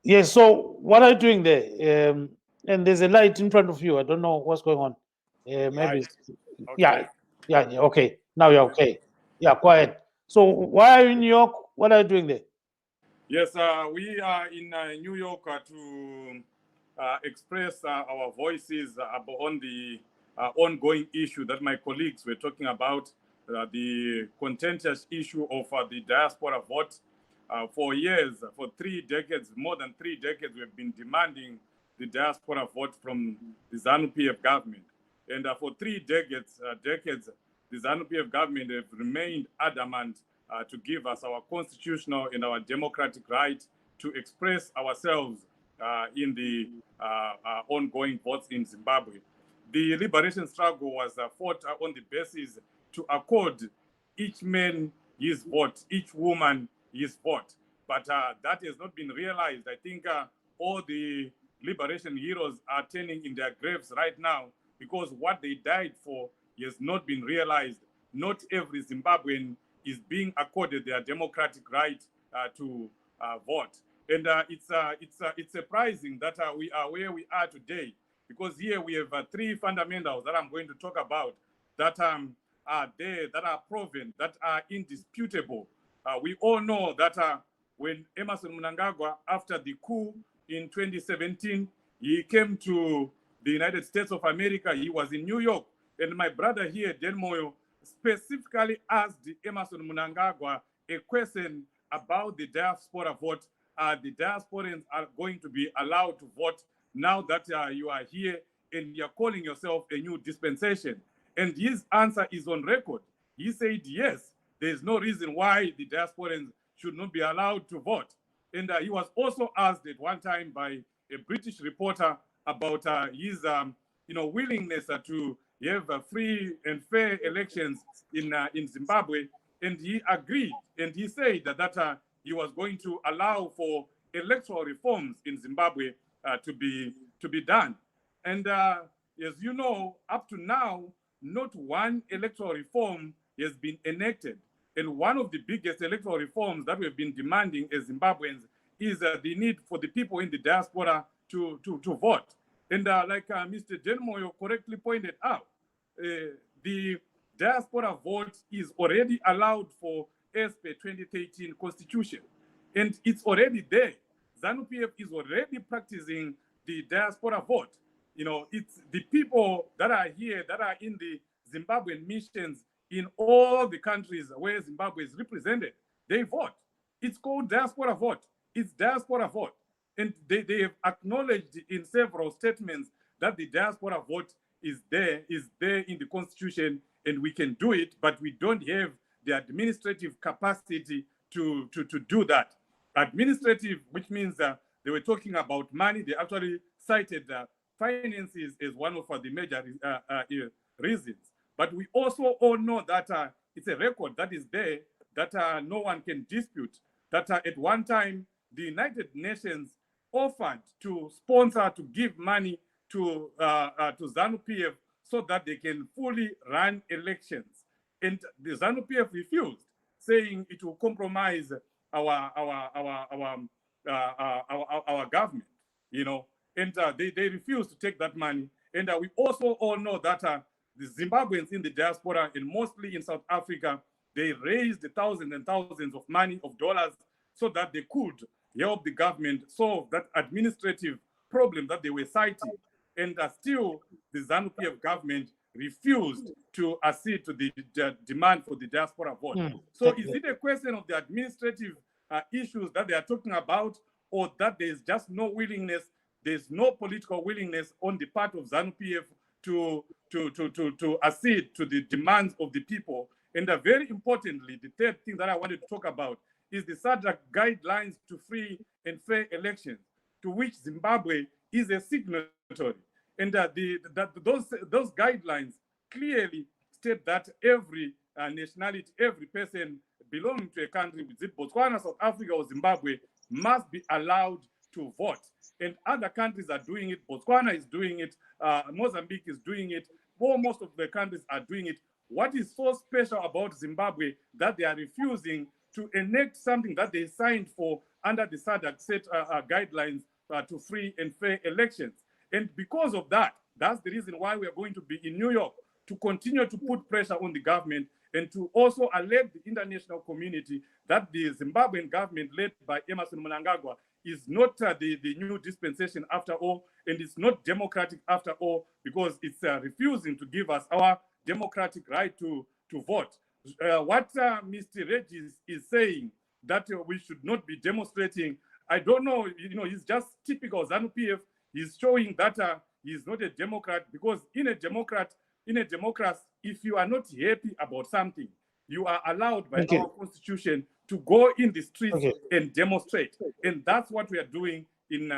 Yes, so what are you doing there? And there's a light in front of you. I don't know what's going on. Maybe. Okay. Yeah, okay. Now you're okay. Yeah, quiet. So why are you in New York? What are you doing there? Yes, we are in New York to express our voices on the ongoing issue that my colleagues were talking about, the contentious issue of the diaspora vote. For years, for 3 decades, more than 3 decades, we've been demanding the diaspora vote from the ZANU-PF government. And for 3 decades, the ZANU-PF government have remained adamant to give us our constitutional and our democratic right to express ourselves in the ongoing votes in Zimbabwe. The liberation struggle was fought on the basis to accord each man his vote, each woman his vote. But that has not been realized. I think all the liberation heroes are turning in their graves right now because what they died for has not been realized. Not every Zimbabwean is being accorded their democratic right to vote. And it's surprising that we are where we are today, because here we have 3 fundamentals that I'm going to talk about that are there, that are proven, that are indisputable. We all know that when Emmerson Mnangagwa, after the coup in 2017, he came to the United States of America. He was in New York. And my brother here, Delmoyo, specifically asked Emmerson Mnangagwa a question about the diaspora vote. The diasporans are going to be allowed to vote now that you are here and you're calling yourself a new dispensation. And his answer is on record. He said, yes, there's no reason why the diasporans should not be allowed to vote. And he was also asked at one time by a British reporter about his willingness to have free and fair elections in Zimbabwe. And he agreed. And he said that he was going to allow for electoral reforms in Zimbabwe to be done. And as you know, up to now, not one electoral reform has been enacted. And one of the biggest electoral reforms that we've been demanding as Zimbabweans is the need for the people in the diaspora to vote. And like Mr. Denmoyo correctly pointed out, the diaspora vote is already allowed for as per 2013 constitution. And it's already there. ZANU-PF is already practicing the diaspora vote. You know, it's the people that are here, that are in the Zimbabwean missions in all the countries where Zimbabwe is represented, they vote. It's called diaspora vote. It's diaspora vote. And they have acknowledged in several statements that the diaspora vote is there in the constitution, and we can do it, but we don't have the administrative capacity to do that. Administrative, which means they were talking about money. They actually cited finances as one of the major reasons. But we also all know that it's a record that is there that no one can dispute, that at one time the United Nations offered to sponsor, to give money to ZANU-PF so that they can fully run elections. And the ZANU-PF refused, saying it will compromise our government, you know. And they refused to take that money. And we also all know that the Zimbabweans in the diaspora, and mostly in South Africa, they raised thousands and thousands of dollars so that they could help the government solve that administrative problem that they were citing. And still, the ZANU-PF government refused to accede to the demand for the diaspora vote. So is it a question of the administrative issues that they are talking about, or that there's just no willingness, there's no political willingness on the part of ZANU-PF to accede to the demands of the people? And very importantly, the third thing that I wanted to talk about is the SADC guidelines to free and fair elections, to which Zimbabwe is a signatory. And those guidelines clearly state that every nationality, every person belonging to a country, with Botswana, South Africa, or Zimbabwe, must be allowed to vote. And other countries are doing it. Botswana is doing it. Mozambique is doing it. Most of the countries are doing it. What is so special about Zimbabwe that they are refusing to enact something that they signed for under the SADC set guidelines to free and fair elections? And because of that, that's the reason why we are going to be in New York, to continue to put pressure on the government and to also alert the international community that the Zimbabwean government led by Emmerson Mnangagwa is not the new dispensation after all, and it's not democratic after all, because it's refusing to give us our democratic right to vote. What Mr. Regis is saying, that we should not be demonstrating. I don't know, he's just typical ZANU-PF. He's showing that he's not a Democrat, because in a democracy, if you are not happy about something, you are allowed by our constitution to go in the streets and demonstrate. And that's what we are doing in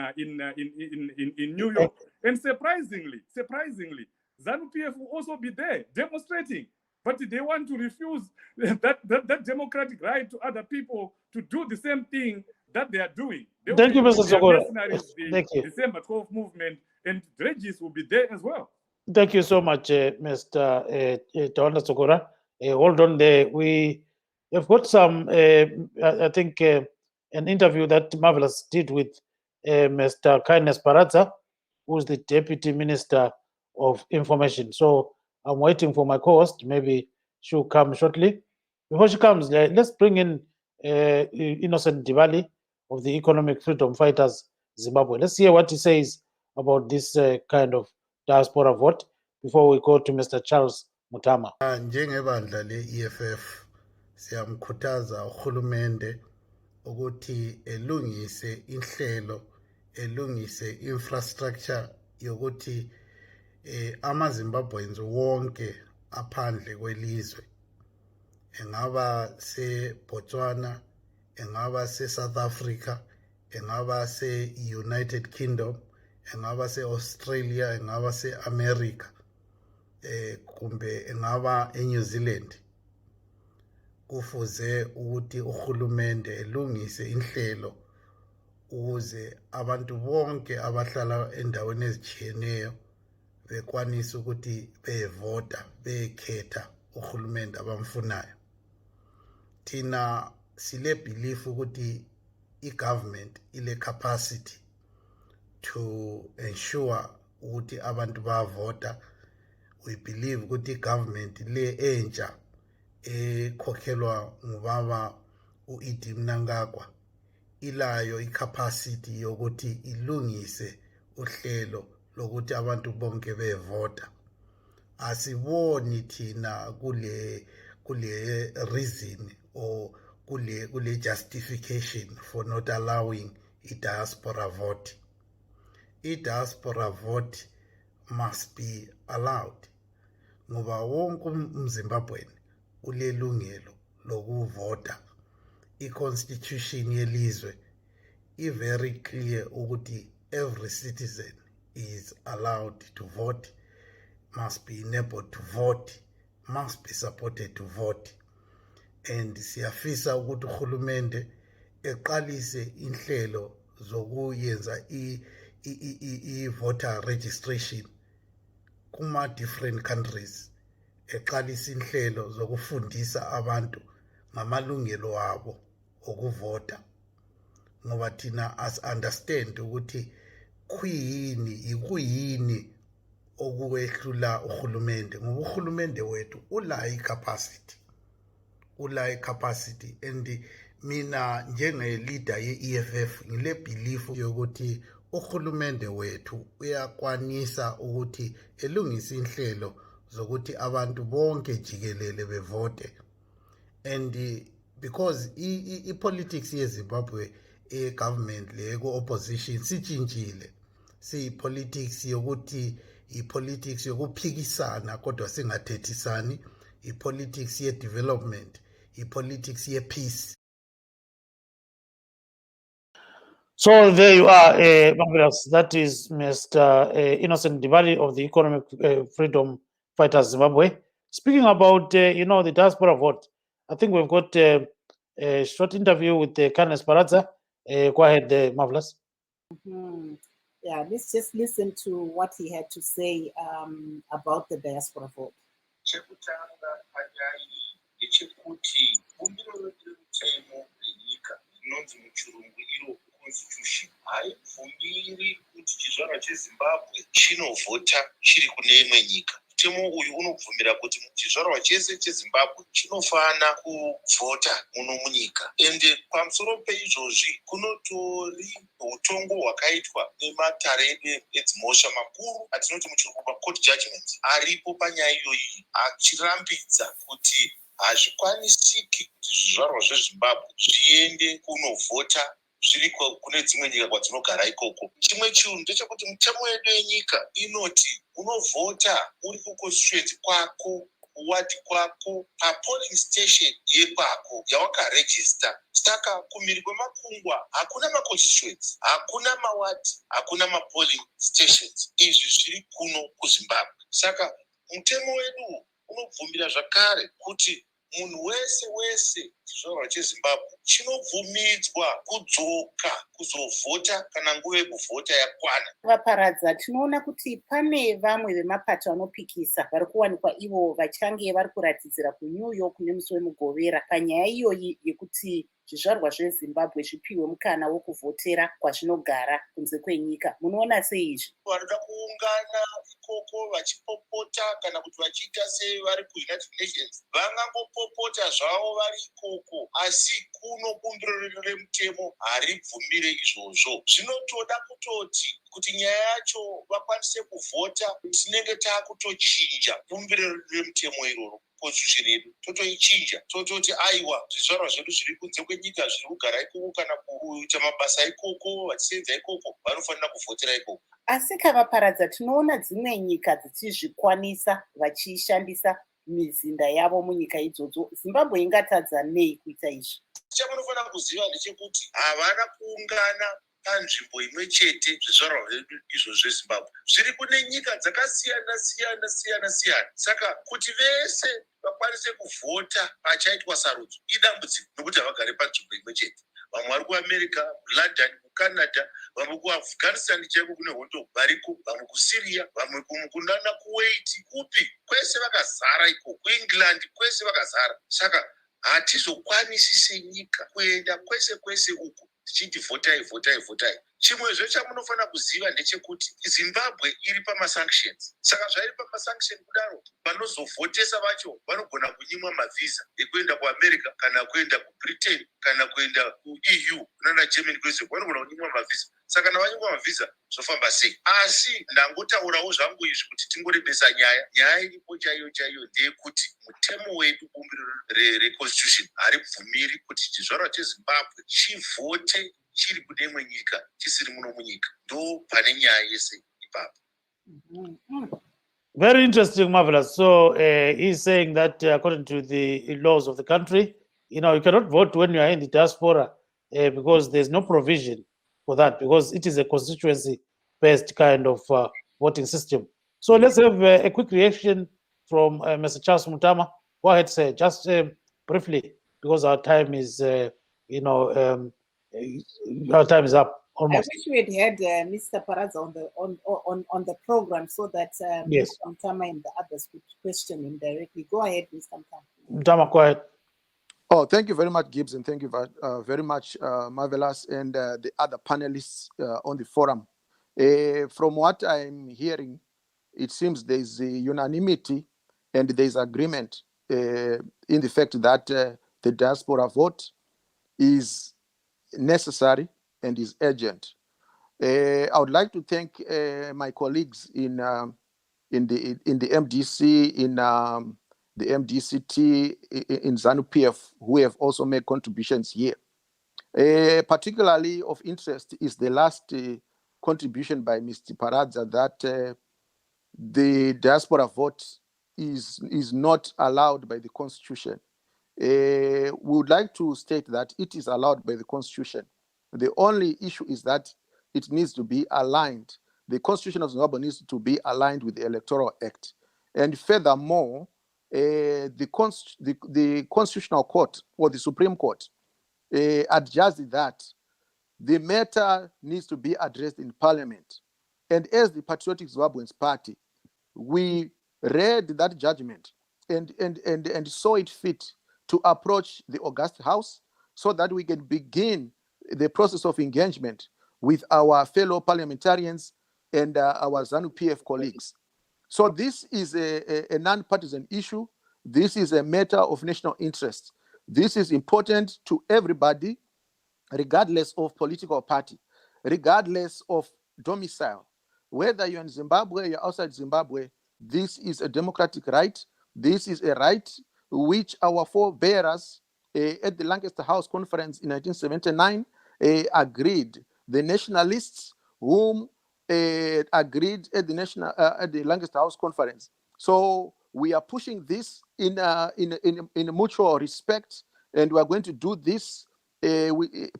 New York. And surprisingly, ZANU-PF will also be there demonstrating. But they want to refuse that democratic right to other people to do the same thing that they are doing. Thank you, Mr. Sokora. Thank you. December 12 movement, and Regis will be there as well. Thank you so much, Mr. Tawanda Sokora. Hold on there. We have got some, I think, an interview that Marvelous did with Mr. Kindness Paratza, who's the Deputy Minister of Information. So I'm waiting for my co-host. Maybe she'll come shortly. Before she comes, let's bring in Innocent Diwali of the Economic Freedom Fighters Zimbabwe. Let's hear what he says about this kind of diaspora vote before we go to Mr. Charles Mutama. Njengebandla le-EFF siyamkhuthaza uhulumende ukuthi elungise inhlelo, elungise infrastructure yokuthi ama-Zimbabweans wonke aphandle kwelizwe, engaba se-Botswana, engaba se-South Africa, engaba se-United Kingdom, engaba se-Australia, engaba se-America, kumbe engaba eNew Zealand, kufuze ukuthi uhulumende elungise inhlelo ukuze abantu bonke abahlala endaweni ezitshiyeneyo bekwanise ukuthi bevota, bekhetha uhulumende abamfunayo. Thina sile belief ukuthi i-government ile capacity to ensure ukuthi abantu bavota. We believe ukuthi i-government le entsha ekhokhelwa ngubaba u-Idi Mnangagwa ilayo i-capacity yokuthi ilungise uhlelo lokuthi abantu bonke bevota. Asiboni thina kule reason or kule justification for not allowing i-diaspora vote. I-diaspora vote must be allowed ngoba wonke umZimbabwean ulelungelo lokuvota. I-constitution yelizwe very clear ukuthi every citizen is allowed to vote, must be enabled to vote, must be supported to vote. And siyafisa ukuthi uhulumende eqalise inhlelo zokuyenza i-voter registration kuma different countries, eqalisa inhlelo zokufundisa abantu ngamalungelo abo okuvota, ngoba thina as understand ukuthi kuyini okwehlula uhulumende, ngoba uhulumende wethu ula i-capacity. And mina njenge leader ye-EFF ngile belief yokuthi uhulumende wethu uyakwanisa ukuthi elungise inhlelo zokuthi abantu bonke jikelele bevote. And because i-politics yeZimbabwe government le ku-opposition sitshintshile, siyi-politics yokuthi i-politics yokuphikisana kodwa singathethisani, i-politics ye-development, i-politics ye-peace. So there you are, Marvelous. That is Mr. Innocent Diwali of the Economic Freedom Fighters Zimbabwe. Speaking about, the diaspora vote, I think we've got a short interview with Kindness Paratza. Go ahead, Marvelous. Yeah, let's just listen to what he had to say about the diaspora vote. Constitution haibvumiri kuti chizvarwa cheZimbabwe chinovhota chiri kune imwe nyika. Mutemo uyu unobvumira kuti chizvarwa chese cheZimbabwe chinofana kuvhota muno munyika. Ende pamusoro peizvozvi kunotori utongo hwakaitwa nematare edzimhosva makuru atinoti muchirungu court judgments aripo panyaya iyoyi achirambidza kuti hazvikwanisiki kuti zvizvarwa zvezimbabwe zviende kunovhota zviri kune dzimwe nyika kwadzinogara ikoko. Chimwe chinhu ndechekuti mitemo yedu yenyika inoti unovhota uri kuconstituency kwako, kuwadi kwako, papolling station yekwako yawakarejista. Saka kumhiri kwemakungwa hakuna maconstituency, hakuna mawadi, hakuna mapolling stations. Izvi zviri kuno kuzimbabwe. Saka mutemo wedu unobvumira zvakare kuti munhu wese chizvarwa chezimbabwe chinobvumidzwa kudzoka kuzovhota kana nguva yekuvhota yakwana. Vaparadza, tinoona kuti pane vamwe vemapato anopikisa vari kuwanikwa ivo vachange vari kuratidzira kuNew York nemusi wemugovera panyaya iyoyi yekuti zvizvarwa zvezimbabwe zvipiwe mukana wokuvhotera kwazvinogara kunze kwenyika. Munoona sei izvi? Vanoda kuungana ikoko vachipopota kana kuti vachiita sevari kuUnited Nations vangangopopota zvavo vari ikoko, asi kuno bumbiro remutemo haribvumire izvozvo. Zvinotoda kutoti kuti nyaya yacho vakwanise kuvhota, tinenge taakutochinja bumbiro remutemo iroro. Constitution yedu totoichinja, tototi aiwa zvizvarwa zvedu zviri kunze kwenyika zviri kugara ikoko kana kuita mabasa ikoko vachisenza ikoko vanofanira kuvhotera ikoko. Asi kavaparadza, tinoona dzimwe nyika dzichizvikwanisa vachishandisa mizinda yavo munyika idzodzo. Zimbabwe ingatadza nei kuita izvi? Chamunofanira kuziva ndechekuti havana kuungana panzvimbo imwe chete zvizvarwa zvedu izvo zvezimbabwe zviri kune nyika dzakasiyana. Saka kuti vese vakwanise kuvhota pachaitwa sarudzo idambudziko nokuti havagari panzvimbo imwe chete. Vamwe vari kuAmerica, London, kuCanada, vamwe kuAfghanistan chaiko kune hondo variko, vamwe kuSyria, vamwe kunana Kuwait, kupi kwese vakazara ikoko, kuEngland kwese vakazara. Saka hatizokwanisi senyika kuenda kwese uku tichiti vhotai. Chimwezve chamunofanira kuziva ndechekuti Zimbabwe iri pamasanctions. Saka zvairi pamasanction kudaro, vanozovhotesa vacho vanogona kunyimwa mavhisa ekuenda kuAmerica kana kuenda kuBritain kana kuenda kuEU kunana Germany kwese vanogona kunyimwa mavhisa. Saka navanyimwa mavhisa zvofamba sei? Asi ndangotaurawo zvangu izvi kuti tingorebesa nyaya iripo chaiyo ndeyekuti mutemo wedu bumbiro reconstitution haribvumiri kuti chizvarwa cheZimbabwe chivhote chiri kune imwe nyika chisiri muno munyika. Ndo pane nyaya yese ipapo. Very interesting, Marvelous. So he's saying that according to the laws of the country, you cannot vote when you are in the diaspora because there's no provision for that, because it is a constituency-based kind of voting system. So let's have a quick reaction from Mr. Charles Mutama. Go ahead, sir, just briefly, because our time is, our time is up almost. I wish we had Mr. Paradza on the program so that Yes. Mr. Mutama and the others could question him directly. Go ahead, Mr. Mutama. Mutama, go ahead. Oh, thank you very much, Gibbs, and thank you very much, Marvelous, and the other panelists on the forum. From what I'm hearing, it seems there's unanimity and there's agreement in the fact that the diaspora vote is necessary and is urgent. I would like to thank my colleagues in the MDC, in the MDCT, in ZANU-PF, who have also made contributions here. Particularly of interest is the last contribution by Mr. Paradza that the diaspora vote is not allowed by the Constitution. We would like to state that it is allowed by the Constitution. The only issue is that it needs to be aligned. The Constitution of Zimbabwe needs to be aligned with the Electoral Act. And furthermore, the Constitutional Court or the Supreme Court adjusted that the matter needs to be addressed in Parliament. And as the Patriotic Zimbabweans Party, we read that judgment and saw it fit to approach the August House so that we can begin the process of engagement with our fellow parliamentarians and our ZANU-PF colleagues. So this is a non-partisan issue. This is a matter of national interest. This is important to everybody, regardless of political party, regardless of domicile. Whether you're in Zimbabwe, you're outside Zimbabwe, this is a democratic right. This is a right which our forebearers at the Lancaster House Conference in 1979 agreed. The nationalists whom agreed at the Lancaster House Conference. So we are pushing this in mutual respect, and we are going to do this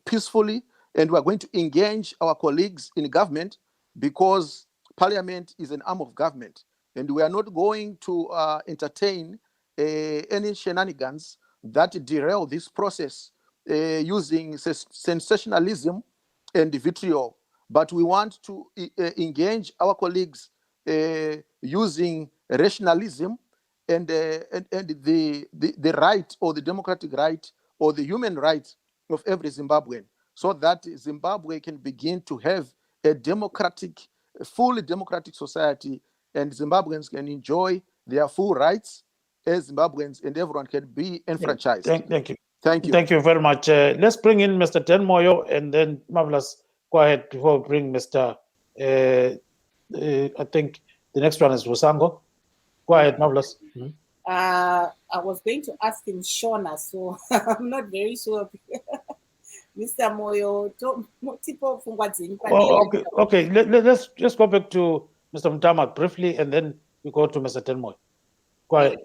peacefully, and we are going to engage our colleagues in government, because Parliament is an arm of government, and we are not going to entertain any shenanigans that derail this process using sensationalism and vitriol. But we want to engage our colleagues using rationalism and the right, or the democratic right, or the human rights of every Zimbabwean, so that Zimbabwe can begin to have a democratic, fully democratic society, and Zimbabweans can enjoy their full rights as Zimbabweans, and everyone can be enfranchised. Thank you. Thank you. Thank you very much. Let's bring in Mr. Tenmoyo, and then Marvelous, go ahead before we bring Mr. I think the next one is Rusango. Go ahead, Marvelous. I was going to ask him Shona, so I'm not very sure. Mr. Moyo, Okay. Let's just go back to Mr. Mutama briefly, and then we go to Mr. Tenmoyo. Go ahead.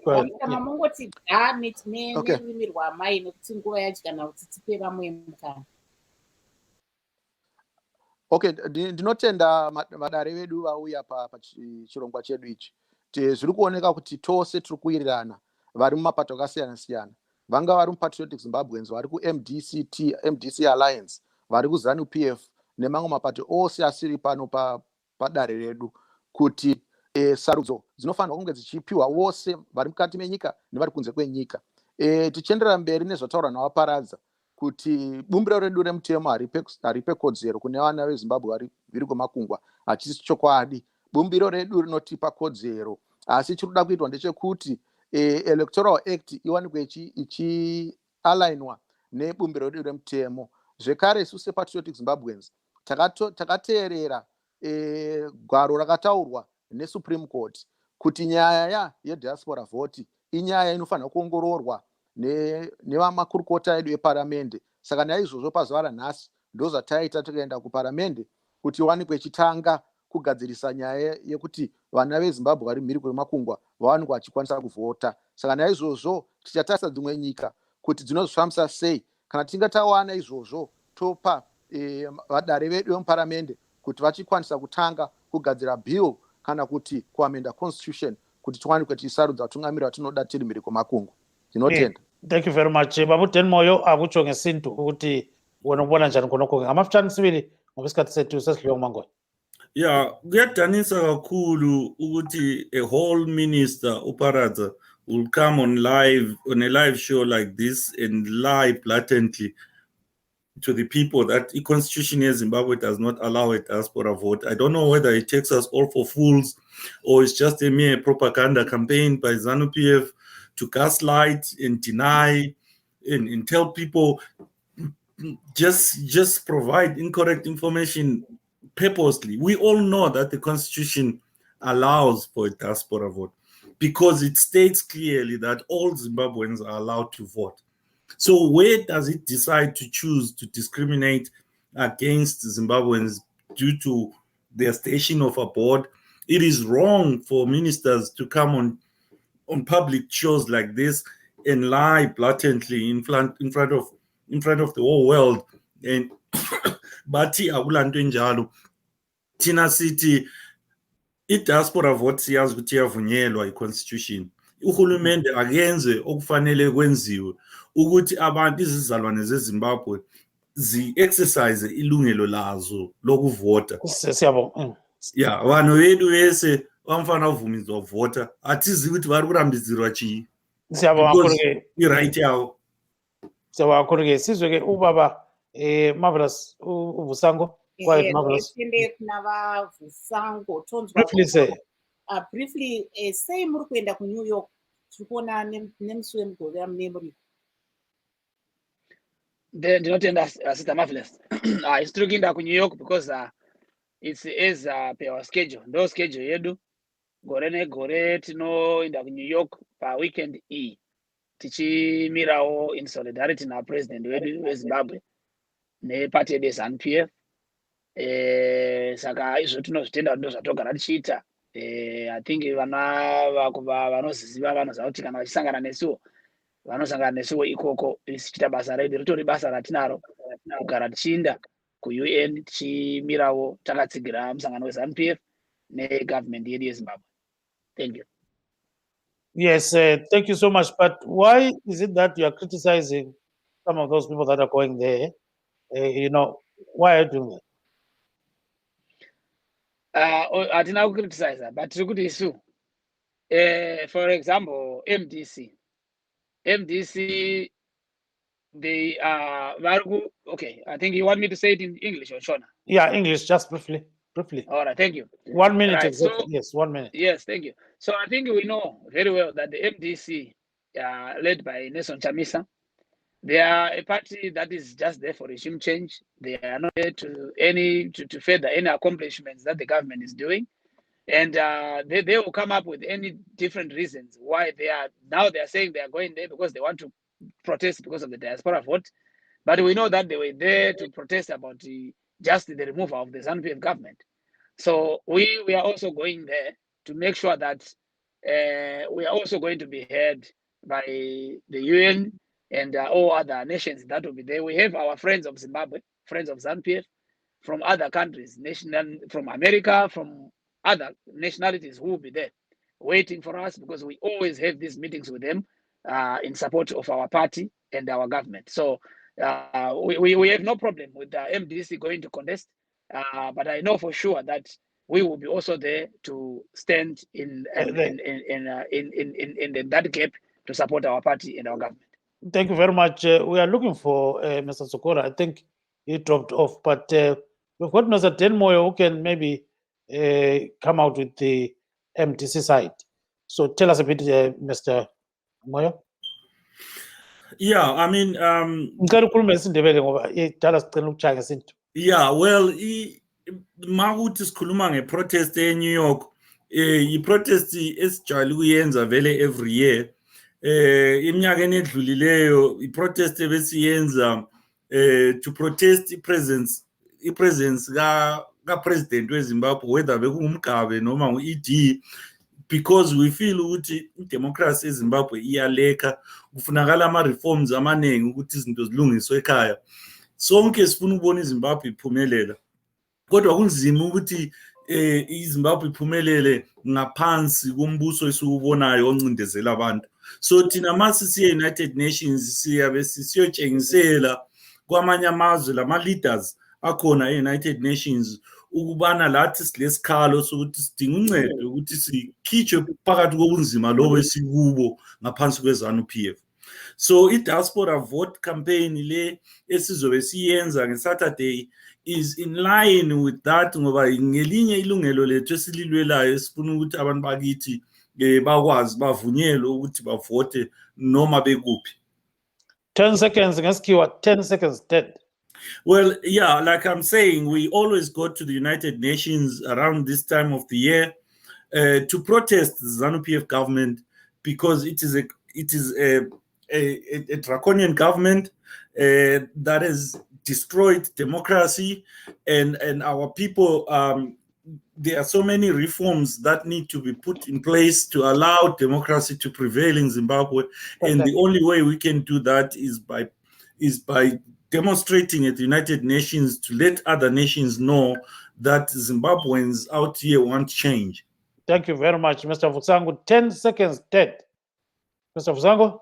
Okay, ndinotenda madare vedu vauya pachirongwa chedu ichi. Zviri kuoneka kuti tose tiri kuwirirana, vari mumapato akasiyana-siyana. Vanga vari muPatriotic Zimbabweans, vari kuMDC Alliance, vari kuZANU-PF, nemamwe mapato ose asiri pano padare redu, kuti sarudzo dzinofanirwa kunge dzichipiwa vose vari mukati menyika nevari kunze kwenyika. Tichienderera mberi nezvataura navaparadza, kuti bumbiro redu remutemo haripe kodzero kune vana veZimbabwe vari viri kwemakungwa, hachisi chokwadi. Bumbiro redu rinotipa kodzero, asi chirikuda kuitwa ndechekuti Electoral Act iwanikwe ichialainwa nebumbiro redu remutemo. Zvekare isu sePatriotic Zimbabweans takateerera gwaro rakataurwa neSupreme Court kuti nyaya yediaspora vote inyaya inofanira kuongororwa nevamakurukota edu eparamende. Saka naizvozvo pazuva ranhasi ndozvataita tikaenda kuparamende kuti iwanikwe ichitanga kugadzirisa nyaya yekuti vana veZimbabwe vari mhiri kwemakungwa vawanikwa vachikwanisa kuvhota. Saka naizvozvo tichatarisa dzimwe nyika kuti dzinozvifambisa sei. Kana tinga tawana izvozvo, topa vadare vedu vemuparamende kuti vachikwanisa kutanga kugadzira bill kana kuti kuamenda constitution kuti tiwanikwe tichisarudza vatungamiri vatinoda tiri mhiri kwemakungwa. Ndinotenda. Thank you very much. Babu Tenmoyo akutsho ngesintu ukuthi wena ubona njani khonokho. Ngamafutshane sibili ngoba isikhathi sethu sesidlule ngumangoyi. Yeah, kuyadanisa kakhulu ukuthi a whole minister uParadza will come on a live show like this and lie blatantly to the people that the constitution in Zimbabwe does not allow a diaspora vote. I don't know whether it takes us all for fools or it's just a mere propaganda campaign by ZANU-PF to gaslight and deny and tell people, just provide incorrect information purposely. We all know that the constitution allows for a diaspora vote because it states clearly that all Zimbabweans are allowed to vote. So where does it decide to choose to discriminate against Zimbabweans due to their station of abode? It is wrong for ministers to come on public shows like this and lie blatantly in front of the whole world. And bathi akulanto enjalo thina sithi i-diaspora vote siyazi ukuthi iyavunyelwa i-constitution. Uhulumende akenze okufanele kwenziwe ukuthi abantu izizalwane zeZimbabwe zi-exercise ilungelo lazo lokuvota. Siyabonga. Yeah, vanhu vedu vese vamfana kuvumidzwa kuvhota, hatizivi kuti vari kurambidzirwa chii. Siyabonga i-right yavo. Siyabonga kakhulu-ke sizwe ke ubaba Marvelous uVusango. Marvelous. Briefly say. Briefly, sei muri kuenda kuNew York tiri kuona nemusi wemugove wamunemuri. Ndinotenda Sister Marvelous. It's tiri kuenda kuNew York because it's as per our schedule. Ndo schedule yedu gore negore tinoenda kuNew York pa weekend iyi. tichimirawo in solidarity napresident wedu wezimbabwe neparty yedu yeZANU-PF. Saka izvo tinozvitenda kuti ndozvatogara tichiita. I think vanoziva vanoziva kuti kana vachisangana nesuwo vanosangana nesuwo ikoko tichiita basa redu ritori basa ratinaro kugara tichiinda ku-UN tichimirawo takatsigira musangano weZANU-PF negovernment yedu yeZimbabwe. Thank you. Yes, thank you so much. But why is it that you are criticizing some of those people that are going there? Why are you doing that? Hatina kucriticize, but tiri kuti isu, for example, MDC, they are okay. I think you want me to say it in English or Shona? Yeah, English, just briefly. All right, thank you. 1 minute, Right, exactly. so- Yes, 1 minute. Yes, thank you. So I think we know very well that the MDC, led by Nelson Chamisa, they are a party that is just there for regime change. They are not there to further any accomplishments that the government is doing. And they will come up with any different reasons why they are saying they are going there because they want to protest because of the diaspora vote. But we know that they were there to protest about just the removal of the ZANU-PF government. So we are also going there to make sure that we are also going to be heard by the UN and all other nations that will be there. We have our friends of Zimbabwe, friends of ZANU-PF, from other countries, from America, from other nationalities who will be there waiting for us because we always have these meetings with them in support of our party and our government. So we have no problem with the MDC going to contest, but I know for sure that we will be also there to stand in that gap to support our party and our government. Thank you very much. We are looking for Mr. Sokora. I think he dropped off, but we've got Mr. Denmoyo who can maybe come out with the MDC side. So tell us a bit, Mr. Moyo. Yeah, I mean, Ngicela ukhulume isiNdebele ngoba idala sicela ukuchaya ngesintu. yeah, well, makuthi sikhuluma ngeprotest eNew York, iprotest esijwayele ukuyenza vele every year. Iminyakeni edlulileyo iprotest ebesiyenza to protest ipresence ka-president weZimbabwe, whether bekungumgabe noma ngu-ED, because we feel ukuthi idemocracy eZimbabwe iyaleka, kufunakala ama-reforms amaningi ukuthi izinto zilungiswe ekhaya. Sonke sifuna ukubona iZimbabwe iphumelela, kodwa kunzima ukuthi iZimbabwe iphumelele ngaphansi kombuso esiwubonayo oncindezela abantu. So thina mase siye United Nations siyabe siyotshengisela kwamanye amazwe lama-leaders akhona e-United Nations ukubana lathi silesikhalo sokuthi sidinga uncedo ukuthi sikhitshwe phakathi kobunzima lobo esikubo ngaphansi kwe-ZANU-PF. So i-Diaspora Vote campaign le esizobe siyenza ngeSaturday is in line with that ngoba ngelinye ilungelo lethu esililwelayo esifuna ukuthi abantu bakithi bakwazi bavunyelwe ukuthi bavote noma bekuphi. 10 seconds, ngesikhiwa 10 seconds dead. Well, yeah, like I'm saying, we always go to the United Nations around this time of the year to protest the ZANU-PF government because it is a draconian government that has destroyed democracy and our people. There are so many reforms that need to be put in place to allow democracy to prevail in Zimbabwe, and the only way we can do that is by demonstrating at the United Nations to let other nations know that Zimbabweans out here want change. Thank you very much, Mr. Futsango. 10 seconds dead. Mr. Futsango?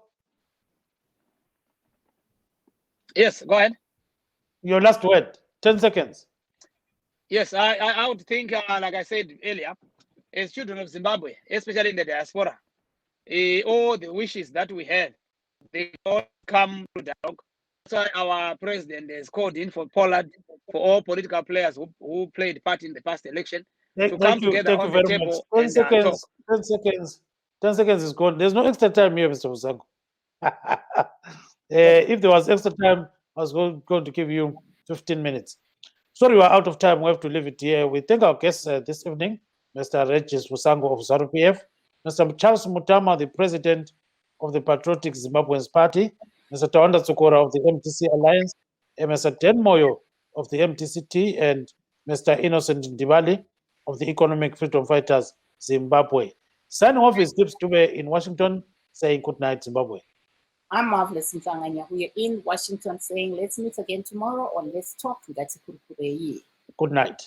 Yes, go ahead. Your last word, 10 seconds. Yes, I would think, like I said earlier, as children of Zimbabwe, especially in the diaspora, all the wishes that we have, they all come to dialogue. That's why our president has called in for Pollard, for all political players who played part in the past election, to come together on the table. 10 and seconds, talk. 10 seconds. 10 seconds is gone. There's no extra time here, Mr. Futsango. If there was extra time, I was going to give you 15 minutes. Sorry, we're out of time. We have to leave it here. We thank our guests this evening, Mr. Regis Futsango of ZANU-PF, Mr. Charles Mutama, the president of the Patriotic Zimbabweans Party, Mr. Tawanda Tsukora of the MTC Alliance, and Mr. Den Moyo of the MTCT, and Mr. Innocent Ndibali of the Economic Freedom Fighters Zimbabwe. Signing off is Gibbs Dube in Washington, saying good night, Zimbabwe. I'm Marvelous Mfanganya. We are in Washington saying let's meet again tomorrow on Let's Talk. Good night.